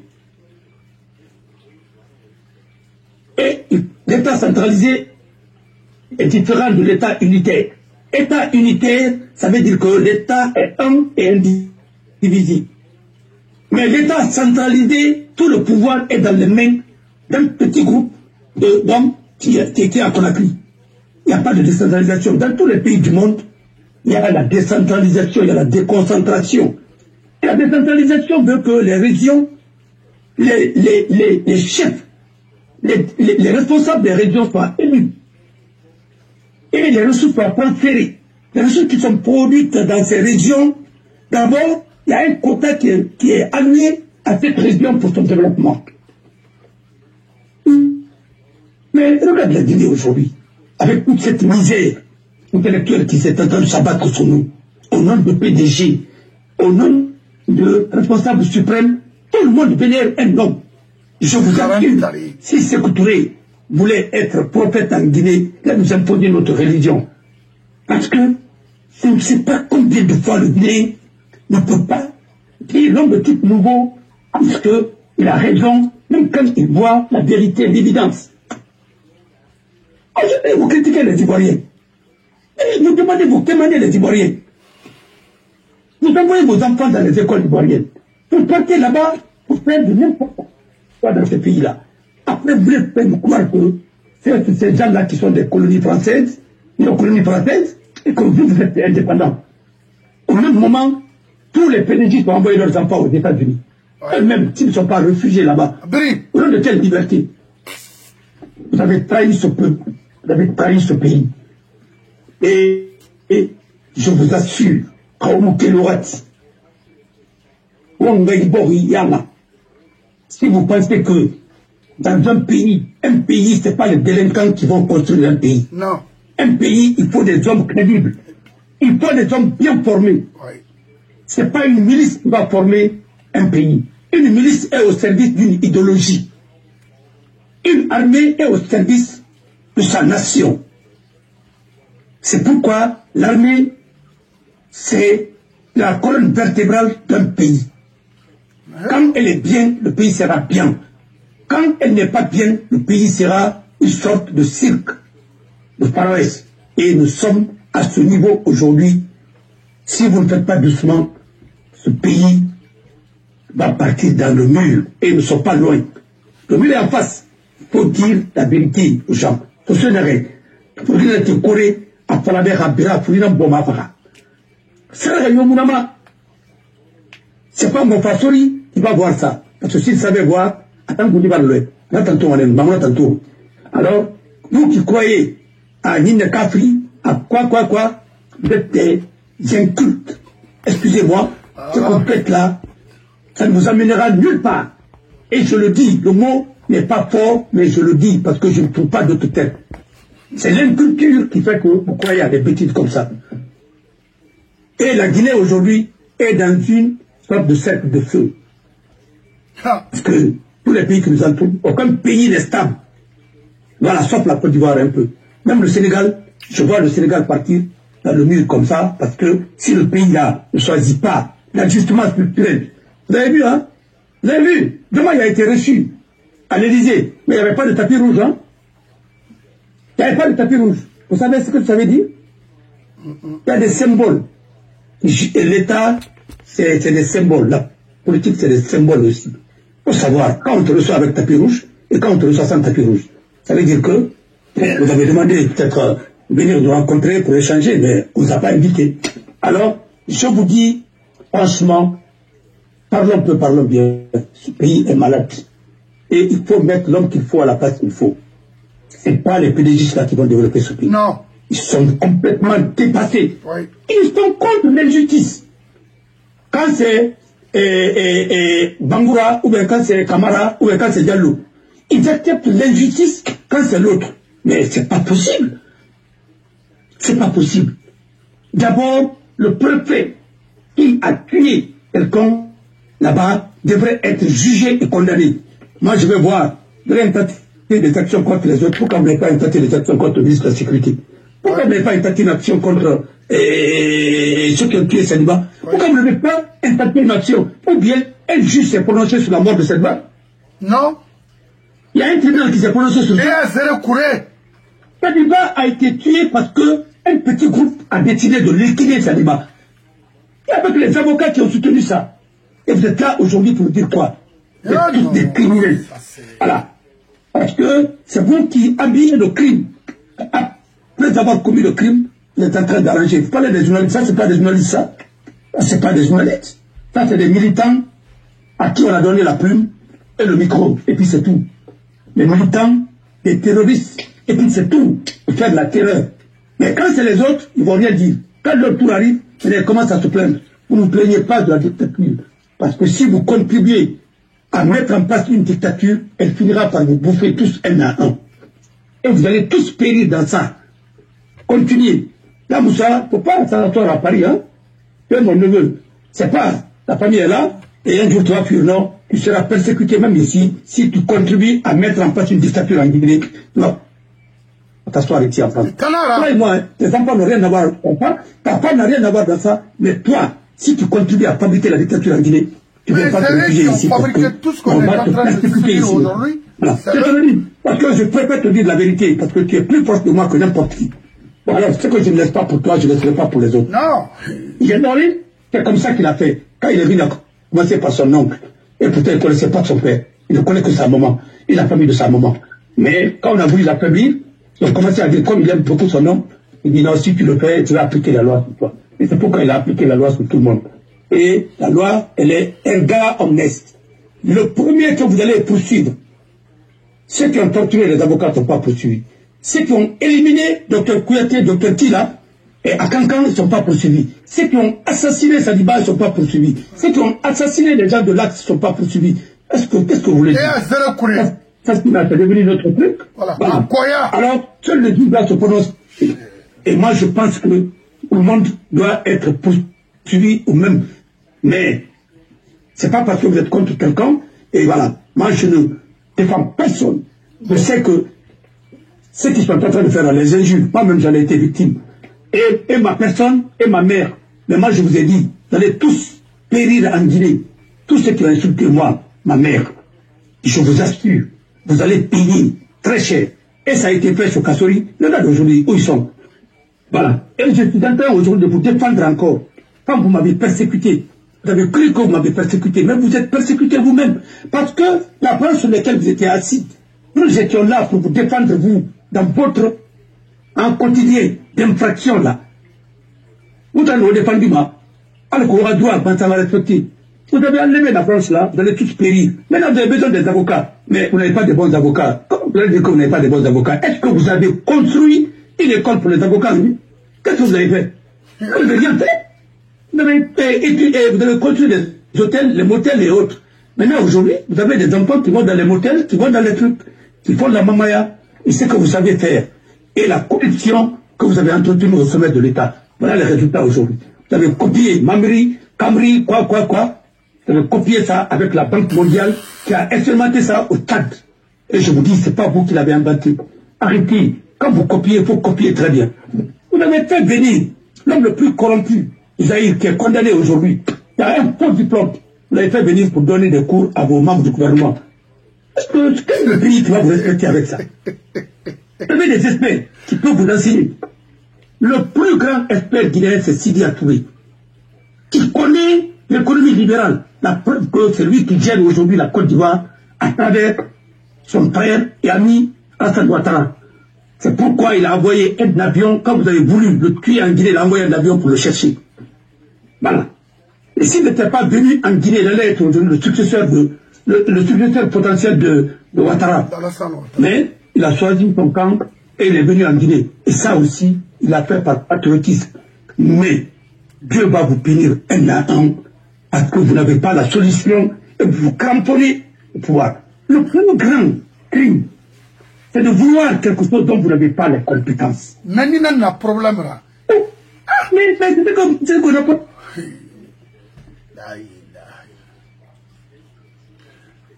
Et l'État centralisé est différent de l'État unitaire. État unitaire, ça veut dire que l'État est un et indivisible. Mais l'État centralisé, tout le pouvoir est dans les mains d'un petit groupe d'hommes qui est à Conakry. Il n'y a pas de décentralisation. Dans tous les pays du monde, il y a la décentralisation, il y a la déconcentration. Et la décentralisation veut que les régions, les chefs, les responsables des régions soient élus. Et les ressources soient transférées. Les ressources qui sont produites dans ces régions, d'abord, il y a un quota qui est alloué à cette région pour son développement. Mais regarde la Guinée aujourd'hui, avec toute cette misère intellectuelle qui s'est en train de s'abattre sur nous, au nom de PDG, au nom de responsable suprême, tout le monde vénère un homme. Je vous assure, si Sékou Touré voulait être prophète en Guinée, il a nous imposé notre religion. Parce que je ne sais pas combien de fois le Guinée ne peut pas dire l'homme de type nouveau, parce qu'il a raison, même quand il voit la vérité et l'évidence. Aujourd'hui, vous critiquez les Ivoiriens. Et vous demandez, vous témoignez les Ivoiriens. Vous envoyez vos enfants dans les écoles ivoiriennes. Vous partez là-bas pour faire de n'importe quoi dans ce pays-là. Après, vous voulez faire me croire que c'est ces gens-là qui sont des colonies françaises, et que vous êtes indépendants. Au même moment, tous les PDG ont envoyé leurs enfants aux États-Unis. Eux-mêmes, s'ils ne sont pas réfugiés là-bas. Au nom de quelle liberté? Vous avez trahi ce peuple, vous avez trahi ce pays. Et je vous assure, si vous pensez que dans un pays, ce n'est pas les délinquants qui vont construire un pays. Non. Un pays, il faut des hommes crédibles. Il faut des hommes bien formés. Oui. Ce n'est pas une milice qui va former un pays. Une milice est au service d'une idéologie. Une armée est au service de sa nation. C'est pourquoi l'armée, c'est la colonne vertébrale d'un pays. Quand elle est bien, le pays sera bien. Quand elle n'est pas bien, le pays sera une sorte de cirque, de paroisse. Et nous sommes à ce niveau aujourd'hui. Si vous ne faites pas doucement, ce pays va partir dans le mur. Et nous ne sommes pas loin. Le mur est en face. Il faut dire la vérité aux gens. Il faut se narrer. Il faut dire que Corée a fallu rabira pour une bombe à faire. C'est pas mon fasori qui va voir ça. Parce que s'il savait voir, attends que vous dites tantôt. Alors, vous qui croyez à Nine Kafri, à quoi, vous êtes des incultes. Excusez-moi, ce qu'on fait là, ça ne vous amènera nulle part. Et je le dis, le mot n'est pas fort, mais je le dis parce que je ne trouve pas d'autre tête. C'est l'inculture qui fait que vous croyez à des bêtises comme ça. Et la Guinée aujourd'hui est dans une sorte de cercle de feu. Parce que tous les pays qui nous entourent, aucun pays n'est stable. Voilà, sauf la Côte d'Ivoire un peu. Même le Sénégal, je vois le Sénégal partir dans le mur comme ça, parce que si le pays là ne choisit pas l'ajustement structurel, vous avez vu, hein? Vous avez vu? Demain, il a été reçu à l'Élysée, mais il n'y avait pas de tapis rouge, hein? Il n'y avait pas de tapis rouge. Vous savez ce que ça veut dire? Il y a des symboles. Et l'État, c'est des symboles. La politique, c'est des symboles aussi. Il faut savoir, quand on te reçoit avec tapis rouge et quand on te reçoit sans tapis rouge, ça veut dire que vous avez demandé peut-être venir nous rencontrer pour échanger, mais on ne vous a pas invité. Alors, je vous dis, franchement, parlons peu, parlons bien. Ce pays est malade. Et il faut mettre l'homme qu'il faut à la place qu'il faut. Ce n'est pas les PDG là qui vont développer ce pays. Non. Ils sont complètement dépassés. Oui. Ils sont contre l'injustice. Quand c'est Bangoura, ou bien quand c'est Kamara, ou bien quand c'est Diallo, ils acceptent l'injustice quand c'est l'autre. Mais c'est pas possible. C'est pas possible. D'abord, le préfet qui a tué quelqu'un là-bas devrait être jugé et condamné. Moi, je vais voir, je vais intenter des actions contre les autres. Pourquoi vous n'avez pas intenté des actions contre le ministre de la Sécurité? Pourquoi vous n'avez pas intenté une action contre ceux qui ont tué Saliba? Pourquoi vous n'avez pas intenté une action? Ou bien un juge s'est prononcé sur la mort de Saliba? Non. Il y a un tribunal qui s'est prononcé sur ça. Et Zéro Kouré. Saliba a été tué parce qu'un petit groupe a décidé de liquider Saliba. Et avec les avocats qui ont soutenu ça. Et vous êtes là aujourd'hui pour dire quoi? Vous êtes tous des criminels. Voilà. Parce que c'est vous qui habillez le crime. Après avoir commis le crime, vous êtes en train d'arranger. Vous parlez des journalistes, ça c'est pas des journalistes, ça. C'est pas des journalistes. Ça c'est des militants à qui on a donné la plume et le micro. Et puis c'est tout. Les militants, les terroristes, et puis c'est tout. Pour faire de la terreur. Mais quand c'est les autres, ils vont rien dire. Quand leur tour arrive, ils commencent à se plaindre. Vous ne vous plaignez pas de la dictature. Parce que si vous contribuez à mettre en place une dictature, elle finira par vous bouffer tous un à un. Et vous allez tous périr dans ça. Continuez. Là, Moussa, il ne faut pas s'asseoir à Paris, hein. Tu es mon neveu. C'est pas, ta famille est là, et un jour tu vas fuir, non. Tu seras persécuté même ici, si tu contribues à mettre en place une dictature en Guinée. Non. T'asseoir ici en France. Toi et moi, hein, tes enfants n'ont rien à voir. Ta femme n'a rien à voir dans ça, mais toi, si tu contribues à fabriquer la dictature en Guinée, tu ne peux pas te réfugier ici. On va te persécuter ici. Voilà. Je te le dis. Parce que je préfère te dire la vérité, parce que tu es plus proche de moi que n'importe qui. Bon, alors, ce que je ne laisse pas pour toi, je ne laisserai pas pour les autres. Non. Il est doré, c'est comme ça qu'il a fait. Quand il est venu à commencer par son oncle, et pourtant il ne connaissait pas son père. Il ne connaît que sa maman, et la famille de sa maman. Mais quand on a voulu l'affaiblir, ils ont commencé à dire, comme il aime beaucoup son nom, il dit non, si tu le fais, tu vas appliquer la loi sur toi. Et c'est pourquoi il a appliqué la loi sur tout le monde. Et la loi, elle est erga omnes. Le premier que vous allez poursuivre, ceux qui ont torturé les avocats ne sont pas poursuivis. Ceux qui ont éliminé Dr Kouyaté, Dr Tila, et à Kankan ne sont pas poursuivis. Ceux qui ont assassiné Saliba ne sont pas poursuivis. Ceux qui ont assassiné les gens de l'Axe ne sont pas poursuivis. Qu'est-ce que vous voulez dire? Ça, c'est devenu notre truc. Voilà. Alors, seul le juge se prononce. Et moi, je pense que tout le monde doit être poursuivi ou même. Mais, c'est pas parce que vous êtes contre quelqu'un. Et voilà. Moi, je ne défends personne. Je sais que ceux qui sont en train de faire les injures, moi-même, j'en ai été victime. Et ma personne et ma mère. Mais moi, je vous ai dit, vous allez tous périr en Guinée. Tous ceux qui ont insulté moi, ma mère. Je vous assure, vous allez payer très cher. Et ça a été fait sur Kassori. Regardez aujourd'hui où ils sont. Voilà. Et je suis en train aujourd'hui de vous défendre encore. Quand vous m'avez persécuté, vous avez cru que vous m'avez persécuté, mais vous êtes persécuté vous-même. Parce que la branche sur laquelle vous étiez assis, nous étions là pour vous défendre, vous, dans votre quotidien d'infraction là. Vous avez défendu moi. Alors qu'on aura droit à la respecter. Vous avez enlevé la branche là, vous allez tous périr. Maintenant, vous avez besoin des avocats. Mais vous n'avez pas de bons avocats. Comment vous allez dire que vous n'avez pas de bons avocats? Est-ce que vous avez construit une école pour les avocats, oui? Qu'est-ce que vous avez fait? Vous n'avez rien fait. Vous avez construit des hôtels, les motels et autres. Maintenant, aujourd'hui, vous avez des enfants qui vont dans les motels, qui vont dans les trucs, qui font de la mamaya. Et c'est ce que vous savez faire. Et la corruption que vous avez entretenue au sommet de l'État. Voilà les résultats aujourd'hui. Vous avez copié Mamri, Camri, quoi. Vous avez copié ça avec la Banque mondiale qui a expérimenté ça au Tchad. Et je vous dis, c'est pas vous qui l'avez inventé. Arrêtez. Quand vous copiez, il faut copier très bien. Vous avez fait venir l'homme le plus corrompu, Isaïr, qui est condamné aujourd'hui. Il y a un faux diplôme. Vous l'avez fait venir pour donner des cours à vos membres du gouvernement. Est-ce que c'est le pays qui va vous respecter avec ça? Vous avez des experts qui peuvent vous enseigner. Le plus grand expert guinéen, c'est Sidi Atouré, qui connaît l'économie libérale. La preuve que c'est lui qui gère aujourd'hui la Côte d'Ivoire à travers son frère et ami Alassane Ouattara. C'est pourquoi il a envoyé un avion. Quand vous avez voulu le tuer en Guinée, il a envoyé un avion pour le chercher. Voilà. Et s'il n'était pas venu en Guinée, il allait être le successeur potentiel de Ouattara. Mais il a choisi son camp et il est venu en Guinée. Et ça aussi, il a fait par patriotisme. Mais Dieu va vous punir un à un parce que vous n'avez pas la solution et vous vous cramponnez au pouvoir. Le plus grand crime, c'est de vouloir quelque chose dont vous n'avez pas les compétences. Mais il y a un problème là. Mais c'est qu'on n'a pas.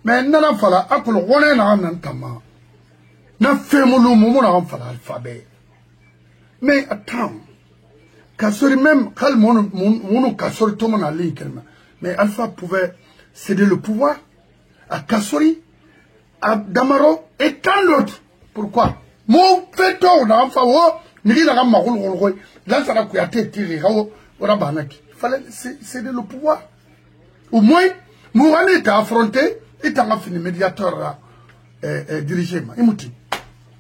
Mais nana fala akul wona na nan tama na femulu mumu na fala alphabet. Mais attends, Kassori même quand mon Kassori tout mon ali kelma. Mais Alpha pouvait céder le pouvoir à Kassori, à Damaro et tant d'autres. Pourquoi? Mon fait on a fawo, ni la gamba rolo là ça a kouyaté tiré rawo ora banaki. Fallait c'est le pouvoir. Au moins, Mourane était affronté, et t'as fini médiateur dirigé.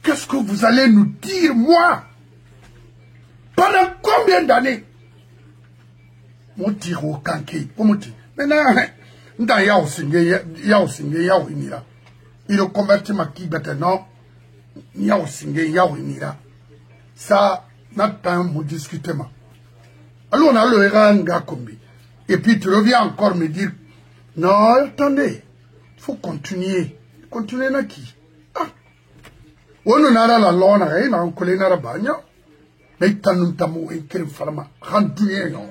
Qu'est-ce que vous allez nous dire, moi? Pendant combien d'années? Mon tir au kanké. Maintenant, dans Yao Singé, il a converti ma qui bête non. Yao Singé, Yao Inira. Ça, n'a pas un discuter. Alors, on a le Ranga Kombi. Et puis, tu reviens encore me dire, non, attendez, il faut continuer. Continuer na qui? Ah. On a la lona, on a un collègue na bagno. Mais tanum tamu et krim farma. Randuye non.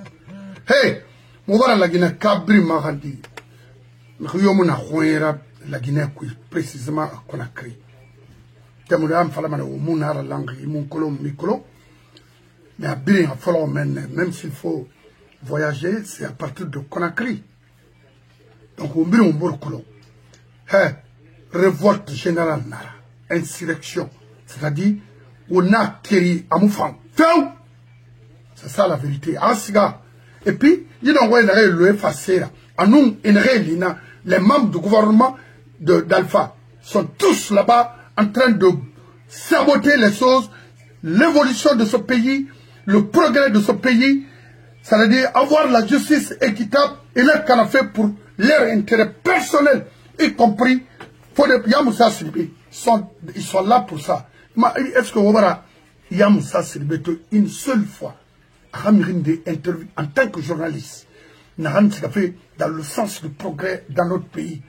Hey, moi la Guinée Cabri Marandi. Ryomuna Huera, la Guinée qui précisément à Conakry. Tamuram Falamana ou Munara Langri, mon colon Mikolo. Mais à bien, il faut même s'il faut voyager, c'est à partir de Conakry. Donc, on vient au Bourcolon. Révolte générale, insurrection. C'est-à-dire, on a Kiri Amoufang. C'est ça la vérité. Et puis, il y a le effacer. Nous, les membres du gouvernement d'Alpha sont tous là-bas en train de saboter les choses, l'évolution de ce pays, le progrès de ce pays. C'est-à-dire avoir la justice équitable et leur qu'on a fait pour leur intérêt personnel, y compris pour les Yamoussa Siribé. Ils sont là pour ça. Est-ce que vous voyez Yamoussa Siribé une seule fois en tant que journaliste, n'a fait dans le sens du progrès dans notre pays.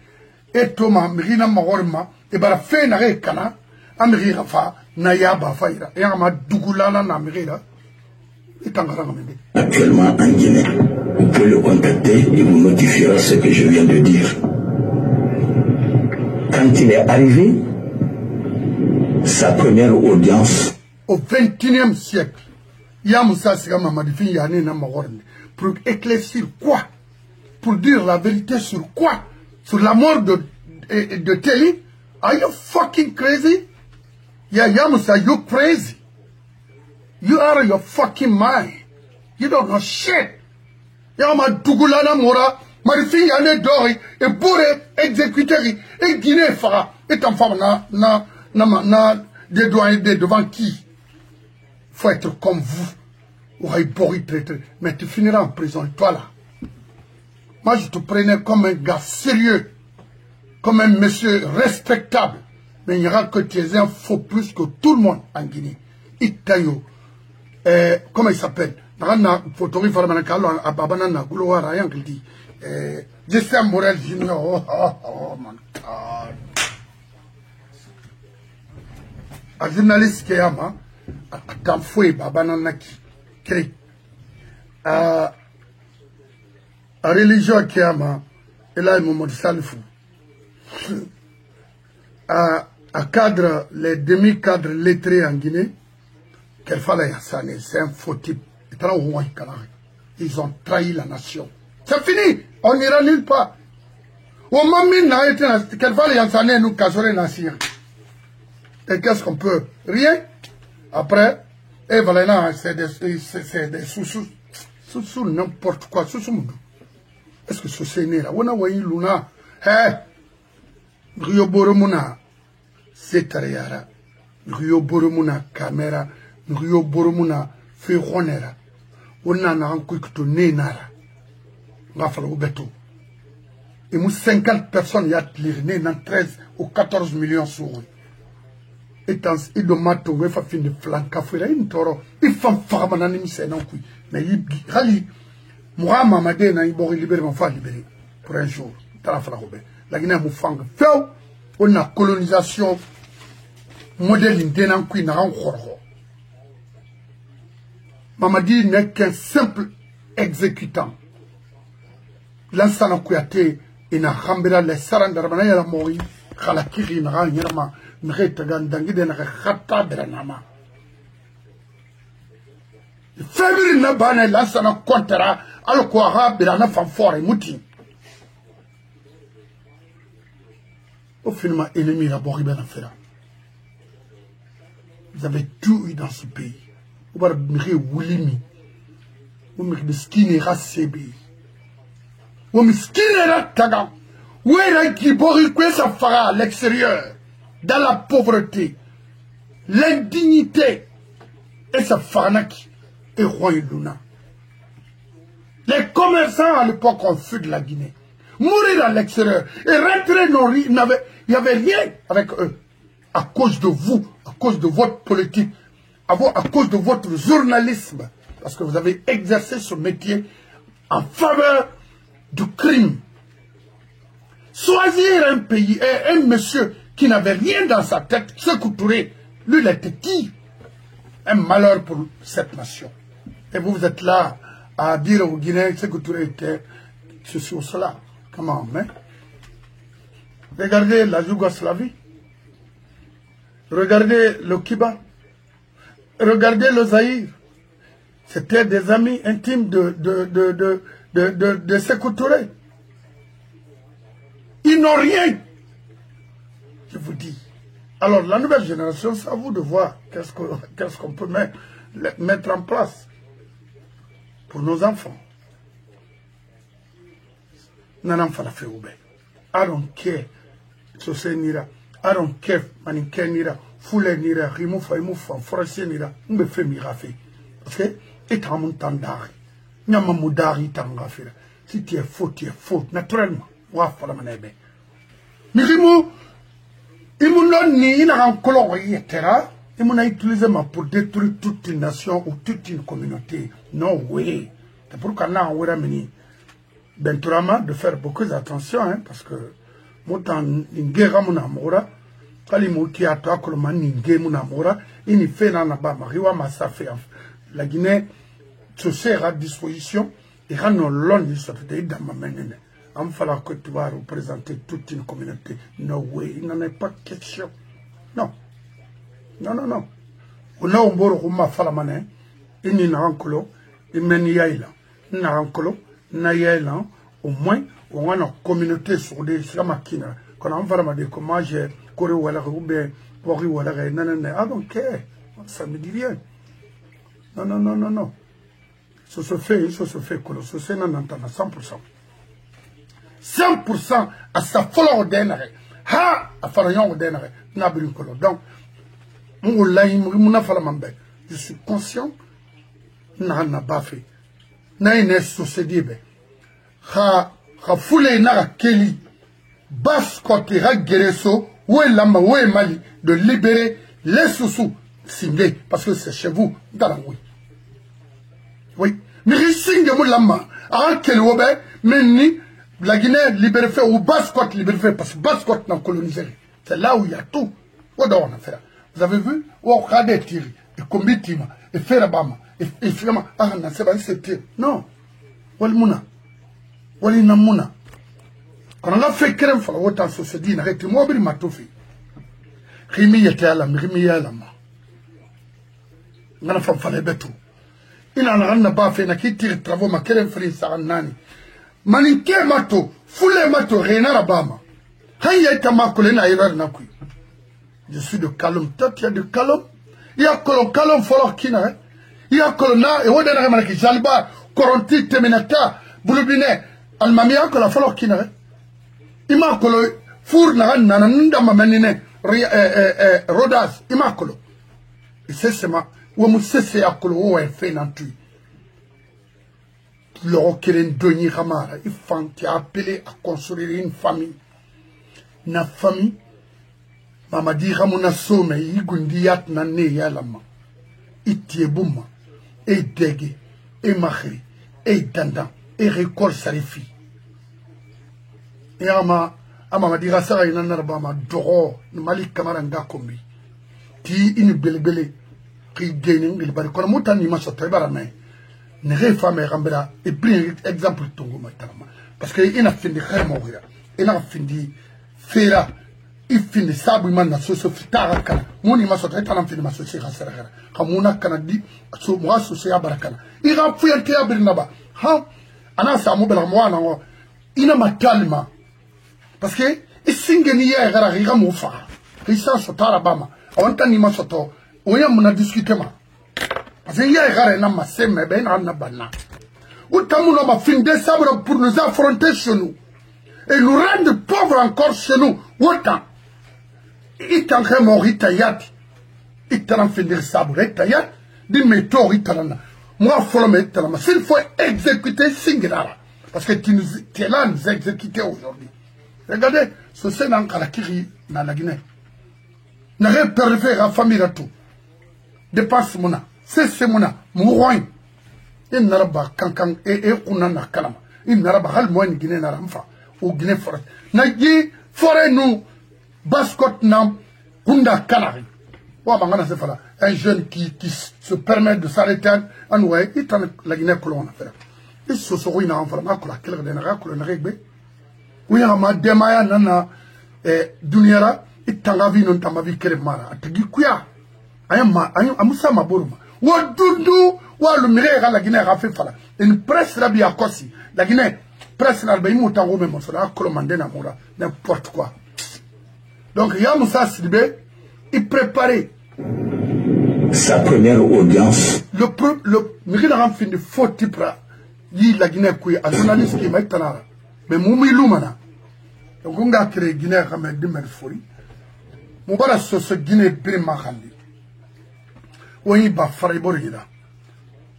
Et Thomas, Mirina Mahorma, et Barafé Nare Kana, Amiri Rafa, Nayaba Faira, et Amadougulana Namirira. Actuellement en Guinée, vous pouvez le contacter, il vous notifiera ce que je viens de dire. Quand il est arrivé, sa première audience. Au XXIe siècle, Yamoussa Sigama Madifi Yane Namahorne, pour éclaircir quoi? Pour dire la vérité sur quoi? Sur la mort de Telly? Are you fucking crazy? Yeah, Yamoussa, you crazy. You are your fucking mind. You don't know shit. Yama Dugulana Mora, Marifi Yane Dori, et Bouré, exécuté, et Guinée Fara, et en femme na des doigts devant qui? Faut être comme vous. Mais tu finiras en prison, toi là. Moi je te prenais comme un gars sérieux, comme un monsieur respectable. Mais il n'y aura que tu es un faux plus que tout le monde en Guinée. Itayo. Comment il s'appelle? Photographie Faramanakalo à Babanana, Gouloa Rayan qui dit Justin Morel Junior. Oh my God. Un journaliste qui est à Tamfoué, Babanana qui crée. À religion qui est à Ela Momo Salifou. À cadre, les demi-cadres lettrés en Guinée. C'est un faux type. Ils ont trahi la nation. C'est fini. On n'ira nulle part. Au moment et qu'est-ce qu'on peut? Rien. Après, et voilà, c'est des sous n'importe quoi. Est-ce que c'est né là? On a voyé Luna. Rio Boromuna. C'est Tariara. Rio Boromuna caméra. Rio Boromuna fait ronera. On a un quick to Nenara. On va faire au béton. Et nous 50 personnes y a tiré dans 13 ou 14 millions sur eux. Et dans il de mato, il faut finir de flanquer. Il toro. Il faut faire un anime, c'est non qui. Mais il rali. Moi, maman, il faut libérer mon frère libéré pour un jour. La Guinée m'a fait on a colonisation modèle indénan qui n'a rien. Mamadi n'est qu'un simple exécutant. Lansana Kouyaté, il n'a pas les sarandarabana yala mori, khalakiri n'a rien yama, n'reta gandangi de n'a khata beranama. Fabri n'a pas lansana kontera, alquara berana fanfore mouti. Au film ennemi la bori ben affaire. Vous avez tout eu dans ce pays. Vous avez Wulimi. Vous avez Skinera Sebi. Vous avez Skinera Taga. Vous avez Gibori Kwesafara à l'extérieur. Dans la pauvreté. L'indignité. Et sa farnaki. Et Roi Luna. Les commerçants à l'époque ont fui de la Guinée. Mourir à l'extérieur. Et rentrer non, il n'y avait rien avec eux. À cause de vous, à cause de votre politique, à cause de votre journalisme. Parce que vous avez exercé ce métier en faveur du crime. Choisir un pays et un monsieur qui n'avait rien dans sa tête, Sékou Touré, lui, il était qui? Un malheur pour cette nation. Et vous êtes là à dire aux Guinéens que Sékou Touré était ceci ou cela. Comment, hein? Regardez la Yougoslavie. Regardez le Kiba. Regardez le Zaïre. C'était des amis intimes de Sékou Touré. Ils n'ont rien. Je vous dis. Alors, la nouvelle génération, c'est à vous de voir qu'est-ce qu'on peut mettre en place pour nos enfants. Nanam falafe ube. I don't care. Sose nira. I don't care. Maninke nira. Fule nira. Rimufa imufa. Forestier nira. Mbe fe mirafe. Parce que, étant mon tandari. Nyama moudari tangafira. Si tu es faux, naturellement. Wa fala manebe. Mirimu. Imunon ni ina rankolo yetera. Imuna utilisé pour détruire toute une nation ou toute une communauté. No way. C'est pourquoi là, on verra meni. Benturama de faire beaucoup d'attention, hein, parce que Moutan Ningera Munamora, Kalimuki a toi, Koloman Ninge Munamora, il fait dans la Bama, Riwa Massafe. La Guinée se sert à disposition et rend l'on du sortie dans ma main. Il va falloir que tu vas représenter toute une communauté. No way, il n'en est pas question. Non. Non, non, non. On a un beau rouma falamane, il n'y a un colo, il mène yaïla. Il n'y a un colo. Naïla, au moins, on a une communauté sur des chamakina. Quand on va me dire comment j'ai couru ou alors, ou bien, pour ou alors, ah donc, ça me dit rien. Non, non, non, non, non. Ça se fait, que ce se n'en entend à 100%. 100% à sa folle ordinaire. Ha! À Farayon ordinaire. N'a pas eu colo. Donc, je suis conscient, n'a pas fait. Naine société ha foule na keli bas côté ha gereso ou lama ou Mali de libérer les sous singe parce que c'est chez vous dans la oui. Oui, mais singe mo lama a keli wobe meni la Guinée libéré fait ou bas côté libéré fait parce que bas côté n'a colonisé. C'est là où il y a tout. Où on a fait. Vous avez vu où on a des tirs et combitima et faire bama. Et finalement, ah, non, c'est pas c'était. Non. Walmuna. Walinamuna. Quand on a fait crème, il faut autant se dire, arrêtez-moi, il m'a tout fait. Rimi était à la Rimi à la main. On a fait beto. Il n'en a pas fait, n'a qui tire travaux, ma crème frise, ça en nani. Maninke mato, foule mato, réna la bama. Haya est à ma colline à Iran Nakui. Je suis de Kalom. Toi, tu as de Kalom. Il y a Kalom, follow Kina, il y a Colonna et Odana Maraki, Jalba, Coronti, Teminata, Boulubine, Almamia, que la follow Kina. Imacolo, Fourna, Nananda Mamanine, Rodas, Imacolo. Et c'est ce ma, où on sait à Colo, et fait n'entui. L'Orokélen Doni Ramara, il faut appelé à construire une famille. Na famille, Mamadi Ramona Some, Igundiat Nane Yalama. Itiebouma. Et Dégué, et Mahri, et Dandan, et Récolte Sarifi. Et Ama Dira Sara Inanarbama, Doro, Malik Kamaranga Kombi. Ti in Belbele, qui gagne, il va reconnaître Moutan Nimaso Tabarame. Ne réfame Rambera, et pris exemple Tongo Matarama. Parce qu'il a fini de Khamoria, il a fini Fera. Il finit ça, il m'a dit, c'est Tarakana. Mon image est en train de m'associer à ça. Kamuna Kanadi, sur moi, associé à Barakana. Il a fouillé un théâtre là-bas. Ha, Anna Samoubela, moi, il n'a pas calme. Parce que, il s'ingénie à Rira Moufa. Il s'en sort à Alabama. On t'a mis ma soto, On y a discuté. Parce qu'il y a un massé, mais ben, on a banana. Ou tamoun a fin décembre pour nous affronter chez nous. Et nous rendre pauvres encore chez nous. Autant. Il t'en fait mourir taillat. Il t'en fait finir sabre taillat. Dit mais toi, il t'en a. Moi, il faut le mettre là. S'il faut exécuter Singara. Parce que tu es là à nous exécuter aujourd'hui. Regardez, ce c'est dans Kalakiri, dans la Guinée. N'a rien perdu à la famille à tout. Dépasse mon âme. C'est mon âme. Mourouin. Il n'a pas kankan et on en a kalama. Il n'a pas le moins de Guinée n'a pas. Ou Guinée forêt. N'a dit forêt nous. Bascot nam. Kunda Kanari. Un jeune qui se permet de s'arrêter à nous. Il t'en a la Guinée colon à faire. Il se sourit dans un format que la clé de la colonne régbe. Oui, à ma démaille nana Duniera. Il t'en a vu non t'en a vu qu'elle mara. Tigi kuya. Amusa Maburuma. Ouadou, le mire à la Guinée a fait fala. Une presse la bia kosi. La Guinée, presse la baïmou tango même, on sera colomandé namoura, n'importe quoi. Donc, il y a Moussa Sidibé, il préparait sa première audience. Le mire a fait de faux type là. Il la Guinée qui est un journaliste qui m'a été là. Mais Moumi Loumana. Donc, on a créé Guinée à Medimel Fori. Moubala ce Guinée Birimahali. Wani ba fariboro yira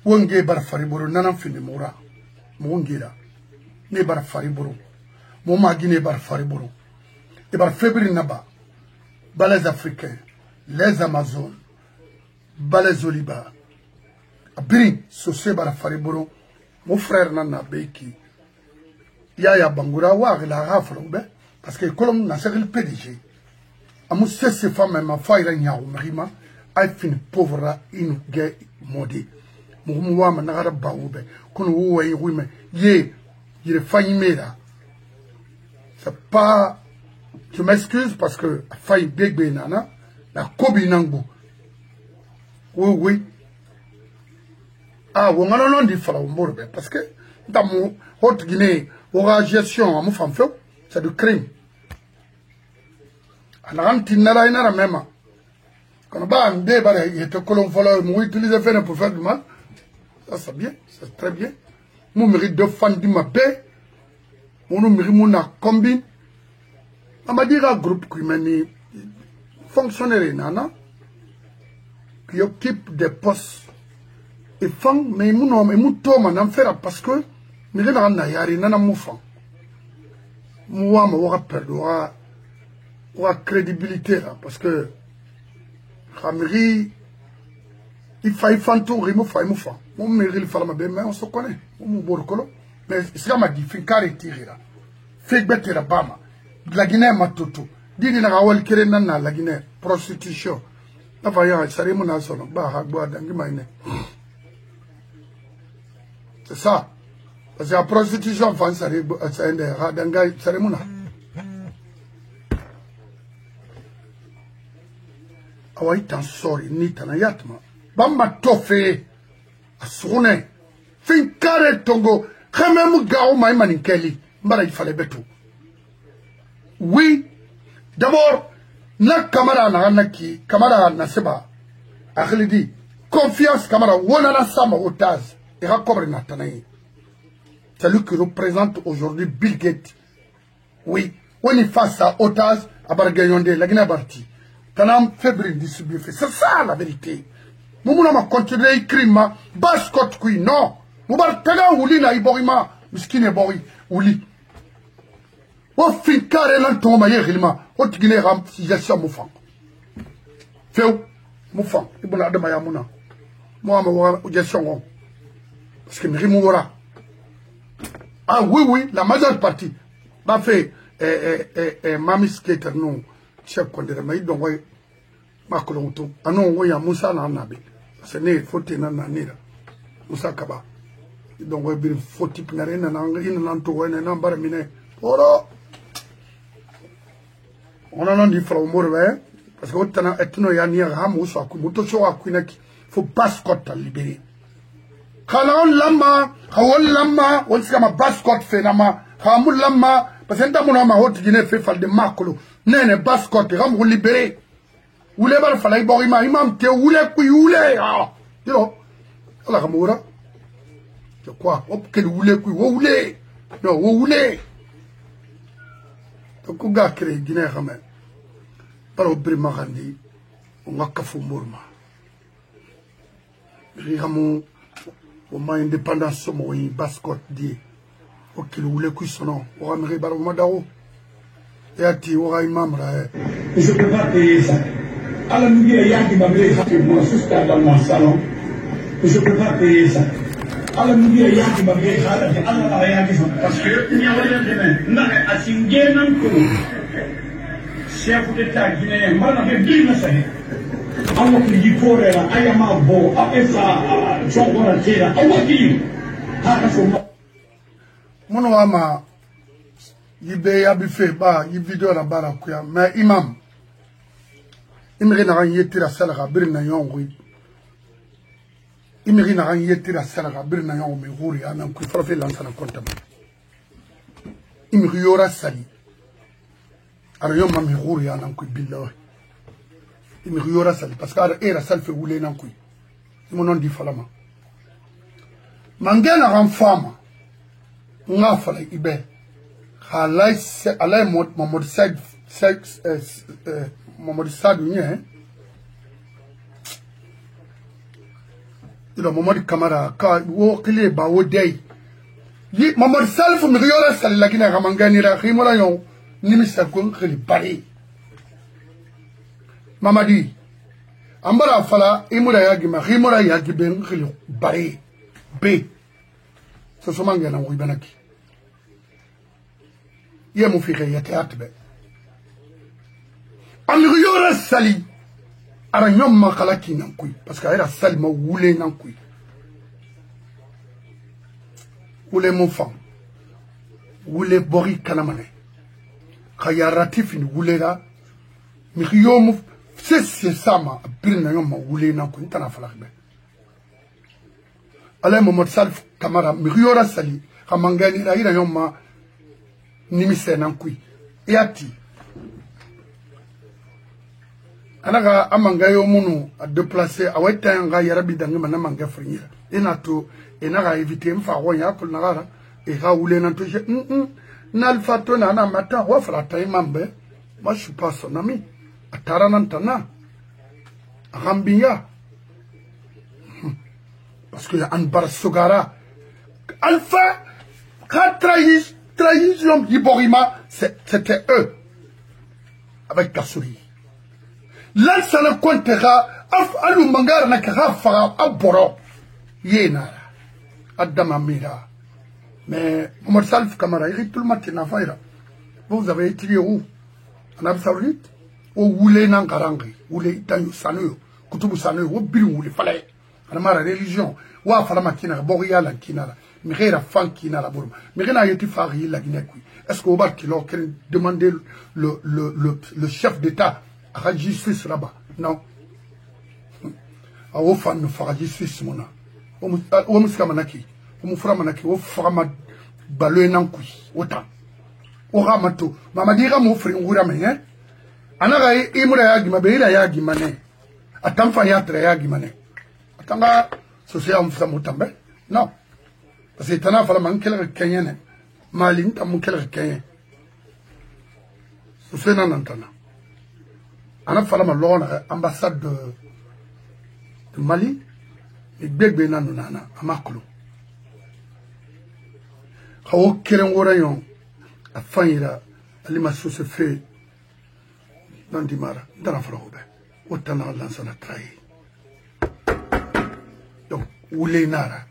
wonge bar fariboro nanan fini mura mongira ne bar fariboro mo magine bar fariboro e bar febri naba balais africains les amazones balais oliba abiri so bar fariboro mon frère nana beki ya bangura wa la raflo be parce que kolom na sekil PDG amu sese femme ma faira nyaw marima ay fin pauvre inu ge modi mu wa ma na ba ube kun wo way wime ye faille mera c'est pas je m'excuse parce que faille bégbe nana la kobi nango oui ah wo ngano non di fala mborbe parce que dans mon haute Guinée aura gestion amu fam fe c'est du crime ana tinara ina même. Quand on a il était colon follow, nous utilisons faire pour faire du mal. Ça c'est bien, c'est très bien. Nous mérite de fan du mapé. Nous mérite mon combine. On m'a dit un groupe qui m'a dit fonctionnaire nana qui occupe des postes et fang mais mon nom et mon tom en faire parce que mais là on a yari nana moufang. Moi me aura perdu aura crédibilité là parce que Ramiri, il faut fantour, il faut moufa. Mon mérite le fallait mais on se connaît. Mon borcolo. Mais c'est m'a dit, fin carré tiré là. Fait bête la bama. La Guinée m'a tout. Dit na rawal kere nana la Guinée prostitution. La voyant, ça remonte à son bah hagboa dangi maine. C'est ça. Parce que la prostitution, enfin, ça remonte ça remonte. Awa tan sori ni tan yatma bamba tofe asune fin kare tongo khamem gao mai maninkeli mbara ifale betu oui d'abord na kamara na naki kamara na seba akhlidi confiance kamara wona na sama otaz et rakobre na tanay c'est lui qui représente aujourd'hui Bill Gates oui on est face à otaz abargayonde la Guinée parti Tanam fébrile distribué. C'est ça la vérité. Nous avons continué à écrire ma bascotte qui non. Nous avons taga ouli na iborima. Miskine bori ouli. O fin carré l'anton maye rilma. O tigine ram si gestion moufang. Féo moufang. Ibona de maya mouna. Moi ma gestion parce que rimouora. Ah oui la majeure partie. Bah fait mami skater non. Chef Kondere mais donc ouais ma kolonto anon ouais Moussa na nabe c'est né faute na nira Moussa Kaba donc ouais bir faute na rena na ngina nanto ouais na mbara mine oro on a non di fra morbe parce que otana etno ya ni ha Moussa ku moto so akuna ki faut bascotte libérer kala on lamba hawol lamba on ska ma bascotte fe na ma hamul lamba parce que ndamuna ma hot Guinée fait fal de makolo nene bascotte ram libérer Oulé bar falay borima imam te oulé kui oulé ah. Dilo. Ala kamura. C'est quoi? Hop quel oulé kui oulé. Non, oulé. Donc on gars créé Guinée quand par au Brimagandi on va kafu morma. Rigamon au ma indépendance somo yi bascot di. O quel oulé kui sono. O ramere bar madao. Et à ti o imam ra. Je peux pas payer ça. Alors nous il y a qui m'a fait moi jusqu'à dans mon salon. Je peux pas payer ça. Alors nous il y a qui m'a fait Allah ya qui parce que il y a rien de même. Na asingé nan ko. Chef d'État guinéen mana be bilna sa. Awo ki kore la ayama bo apesa chongora tira. Awo ki ha so mono ama yibe ya bi fe ba yi video na bara kuya mais imam imri na yetira sala birna yongui imri na yetira sala birna yongui huri ana ku farfe lansana konta imri yora sali ara yom mam huri ana ku billahi imri yora sali parce que ara era sal fe wule nan ku monon di falama mangena ran fama nga fala ibe alay Mohamed Saad Mohamed Saad nye ilo Mohamed Kamara ka wo kile ba wo dey yi Mohamed Salif mi yora sal lakina kamangani ra khimola yon nimi sa ko khili bari Mamadi ambara fala imura yagi ma khimura yagi ben khili bari be so somanga na wo ibanaki yemu fi khayati atbe amriyora sali ara nyom ma khalaki nan kuy parce que era sali ma wule nan kuy wule mo fam wule bori kanamane khayarati fin wule la mi khiyom c'est sama birna nyom ma wule nan kuy tana falakbe ala Mohamed Salif Kamara mi khiyora sali khamangani la ira nyom ma nimi senan kui yati anaga amangayo munu a déplacer aweta nga yarabi dangi mana manga frinyira inato enaga éviter mfa wonya ko nagara e ga wule nan to je n'alpha to na mata wa fala tay mambe moi je suis pas son ami atara nan tana rambiya parce que Anbar Sogara alpha trahison Iborima, c'était eux, avec Kassouri. Là, ça ne comptera, Alou Mangara Nakara Fara, Aboro, Yénara, Adamamira. Mais, Mohamed Salif Kamara, il est tout le matin à faire. Vous avez étudié où? En Arabie Saoudite? Où Oulé Nangarangi, Oulé Itanyo Sanoyo, Koutoubou Sanoyo, où Bilou, Oulé Falay, Anamara religion, où Afalama Kinara, Boria Kinara. Mira fan qui n'a la bourre. Mira yeti fari la Guinée. Est-ce qu'au bas qui leur demander le chef d'État à justice là-bas? Non. Au fan ne fera justice mona. Au muskamanaki. Au muframanaki. Au frama balou nankui. Autant. Au ramato. Mamadira m'offre un gourame. Anara imura yagima beira yagimane. Atamfa yatra yagimane. Atanga social mufsamutambe. Non. Parce que t'en as fait un quel Kenyan, Malin, t'as mon quel Kenyan. C'est un antana. On a fait l'ambassade de Mali, et Bébé Nanana, à Makolo. How Keren Warayon, à Faïra, à Limassou se fait dans Dimara, dans la Frobe, autant à l'ansana trahi. Donc, où les Nara.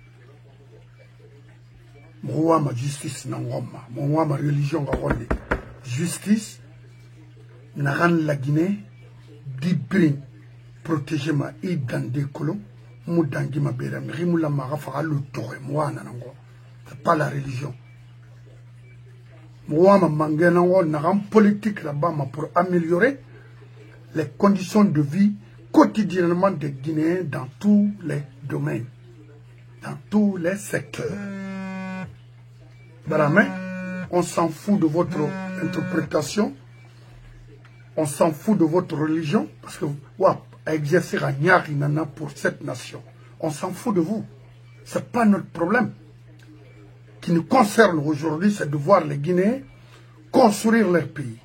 Moi ma justice na ngoma moi ma religion ga gonde justice na ran la Guinée di brin protéger ma identité kolo mu dangi ma bera mi rimula ma ga fa lu toy moi na ngo c'est pas la religion moi ma mangena ngo na ran politique là-bas pour améliorer les conditions de vie quotidiennement des Guinéens dans tous les domaines, dans tous les secteurs. Dans la main, on s'en fout de votre interprétation. On s'en fout de votre religion, parce que à exercer un nana pour cette nation. On s'en fout de vous. Ce n'est pas notre problème. Qui nous concerne aujourd'hui, c'est de voir les Guinéens construire leur pays,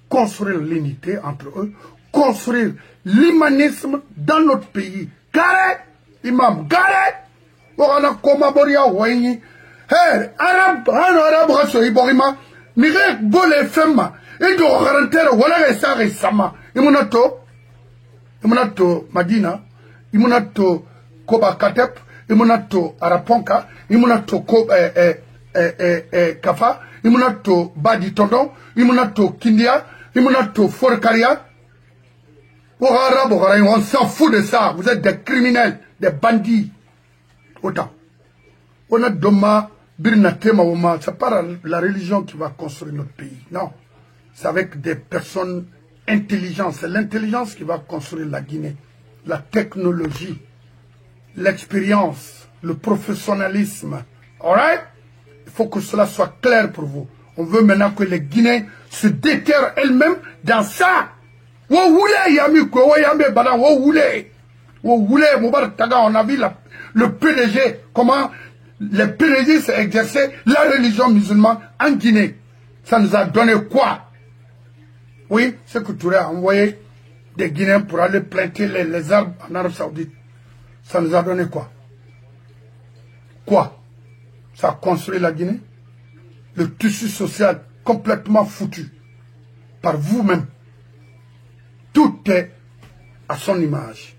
construire l'unité entre eux, construire l'humanisme dans notre pays. Gare, imam, gare, on koma boria waini. Hey, Arab raso iborima, nire bole femma, et do garantere wala esa resama. Imunato Madina, imunato Koba Katep, imunato Araponka, imunato Kafa, imunato Badi Tondon, imunato Kindia, imunato Forkaria. On s'en fout de ça. Vous êtes des criminels, des bandits. Autant. On a Doma, Birnatema, Oma. C'est pas la religion qui va construire notre pays. Non. C'est avec des personnes intelligentes. C'est l'intelligence qui va construire la Guinée. La technologie, l'expérience, le professionnalisme. Alright? Il faut que cela soit clair pour vous. On veut maintenant que les Guinéens se déterrent elles-mêmes dans ça. On a vu le PDG, comment le PDG s'est exercé la religion musulmane en Guinée. Ça nous a donné quoi? Oui, c'est que tu as envoyé des Guinéens pour aller planter les arbres en Arabie Saoudite. Ça nous a donné quoi? Quoi? Ça a construit la Guinée? Le tissu social complètement foutu par vous-même. Tout est à son image.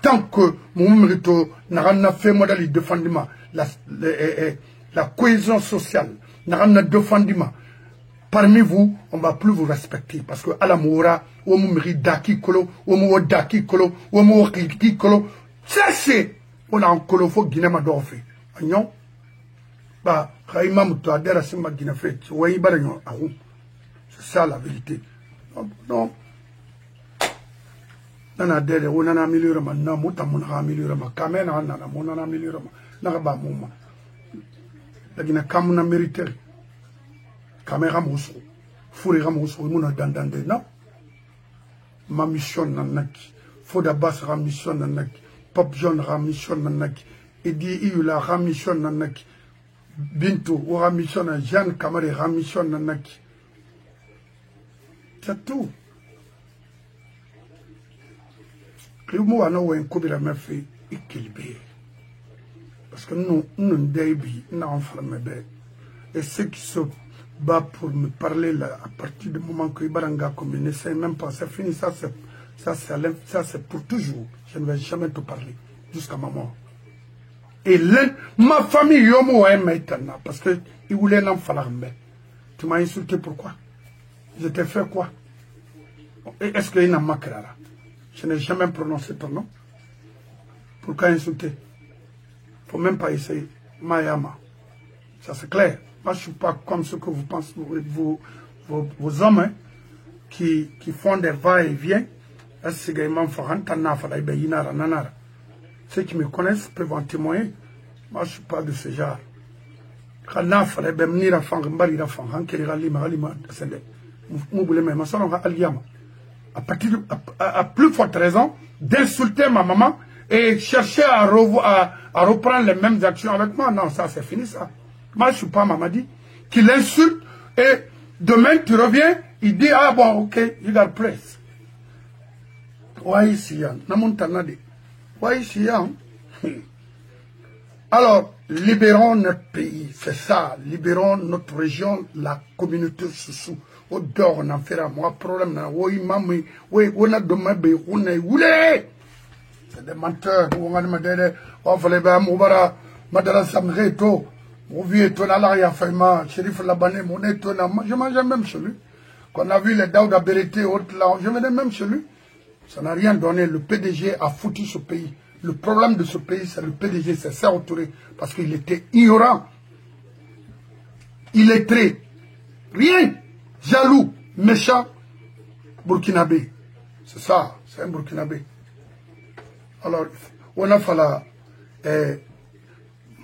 Tant que mon mérito n'a fait modèle de fondement, la cohésion sociale n'a défendu. Parmi vous, on ne va plus vous respecter. Parce que à la moura, on mérite daki kolo, on daki kolo, on kiki kolo. C'est on a un colofo Guinée Madorfe. Agnon, bah, Raïma Moutouadera Simba Guinée fait, tu vois, il va y c'est ça la vérité. Non. Nana dede wo nana milirama na muta munha milirama kamena nana munana milirama na ba muma. Lagina kamuna mériter. Kamera musu. Furira musu muna dandande non. Ma mission nanaki. Foda Bass ra mission nanaki. Pop John ra mission nanaki. Edi Iula ra mission nanaki. Bintu ra mission na Jeanne Kamare ra mission nanaki. C'est tout. Le mot a un coup de la fait équilibré. Parce que nous, et ceux qui se battent pour me parler là, à partir du moment que Ibaranga comme ne sait même pas, c'est fini, ça c'est pour toujours. Je ne vais jamais te parler, jusqu'à ma mort. Et ma famille, yomo est maintenant, parce que il voulait n'en falloir. Tu m'as insulté pourquoi? Je t'ai fait quoi? Est-ce qu'il y a un macra? Je n'ai jamais prononcé ton nom. Pourquoi insulter? Il ne faut même pas essayer. Mayama. Ça c'est clair. Moi je ne suis pas comme ce que vous pensez, vos hommes hein, qui font des va-et-vient. Ceux qui me connaissent peuvent en témoigner. Moi je ne suis pas de ce genre. À plus forte raison d'insulter ma maman et chercher à reprendre les mêmes actions avec moi. Non, ça c'est fini ça. Moi je ne suis pas Mamadi qui l'insulte et demain tu reviens, il dit ah bon ok, you got place. Alors, libérons notre pays, c'est ça, libérons notre région, la communauté sous au dehors on en fera moi problème oui mami oui on a demandé on est oulé c'est des menteurs on va me dire on fallait bien moubara madara samreto mon vieux ton alaria faima shérif labané mon étonnant je mangeais même chez lui quand on a vu les Daouda Berete autres là je venais même chez lui ça n'a rien donné le PDG a foutu ce pays. Le problème de ce pays, c'est le PDG, c'est Sékou Touré, parce qu'il était ignorant, illettré, rien, jaloux, méchant, burkinabé. C'est ça, c'est un burkinabé. Alors, on a fallu,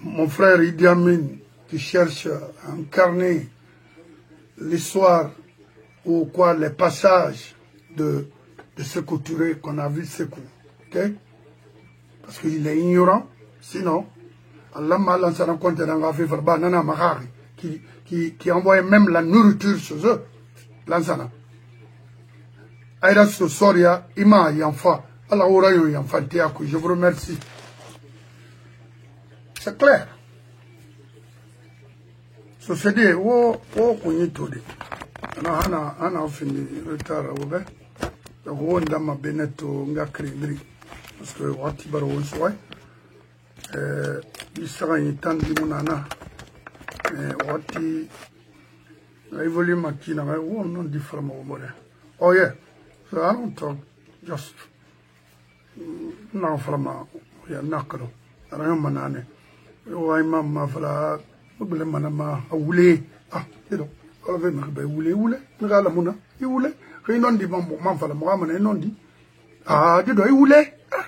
mon frère Idi Amin, qui cherche à incarner l'histoire ou quoi, les passages de Sékou Touré qu'on a vu Sékou. Ok? Parce qu'il est ignorant. Sinon, Allah m'a lancé un compte dans la Fifarba, Nana Mahari, qui envoyait même la nourriture chez eux. Lansana. Aïda Sosoria, Ima Yanfa, Allah Ourayo Yanfa Tiakou, je vous remercie. C'est clair. Société, on y tout dit. On a fini retard au bas. Donc, on a ma beneto, on a créé. Parce que, on a dit, on soit. Il sera un temps de mon ana. On a dit, évolué ma kina, on a dit, oh yeah. So I don't talk just now from a nakro. I don't manane. Why mamma fla, Manama, a wule. Ah, you know, all of them by wule, Nagamuna, you wule, Renon di Mamma, Mamma, and Nondi. Ah, did I wule? Ah,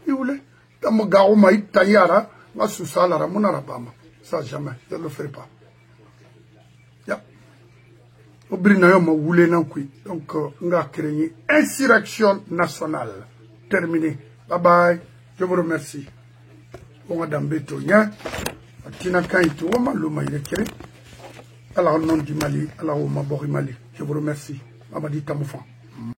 you wule. Tamogao mai tayara, Masusala Ramunarabama. Ça jamais, je ne le ferai pas. Donc, on a créé une insurrection nationale. Terminé. Bye bye. Je vous remercie. On a d'ambeto. Tina Kaïtou, on m'a l'homme il est créé. Alors, nom du Mali, alors on m'a Mali. Je vous remercie. Mamadi Tamoufan.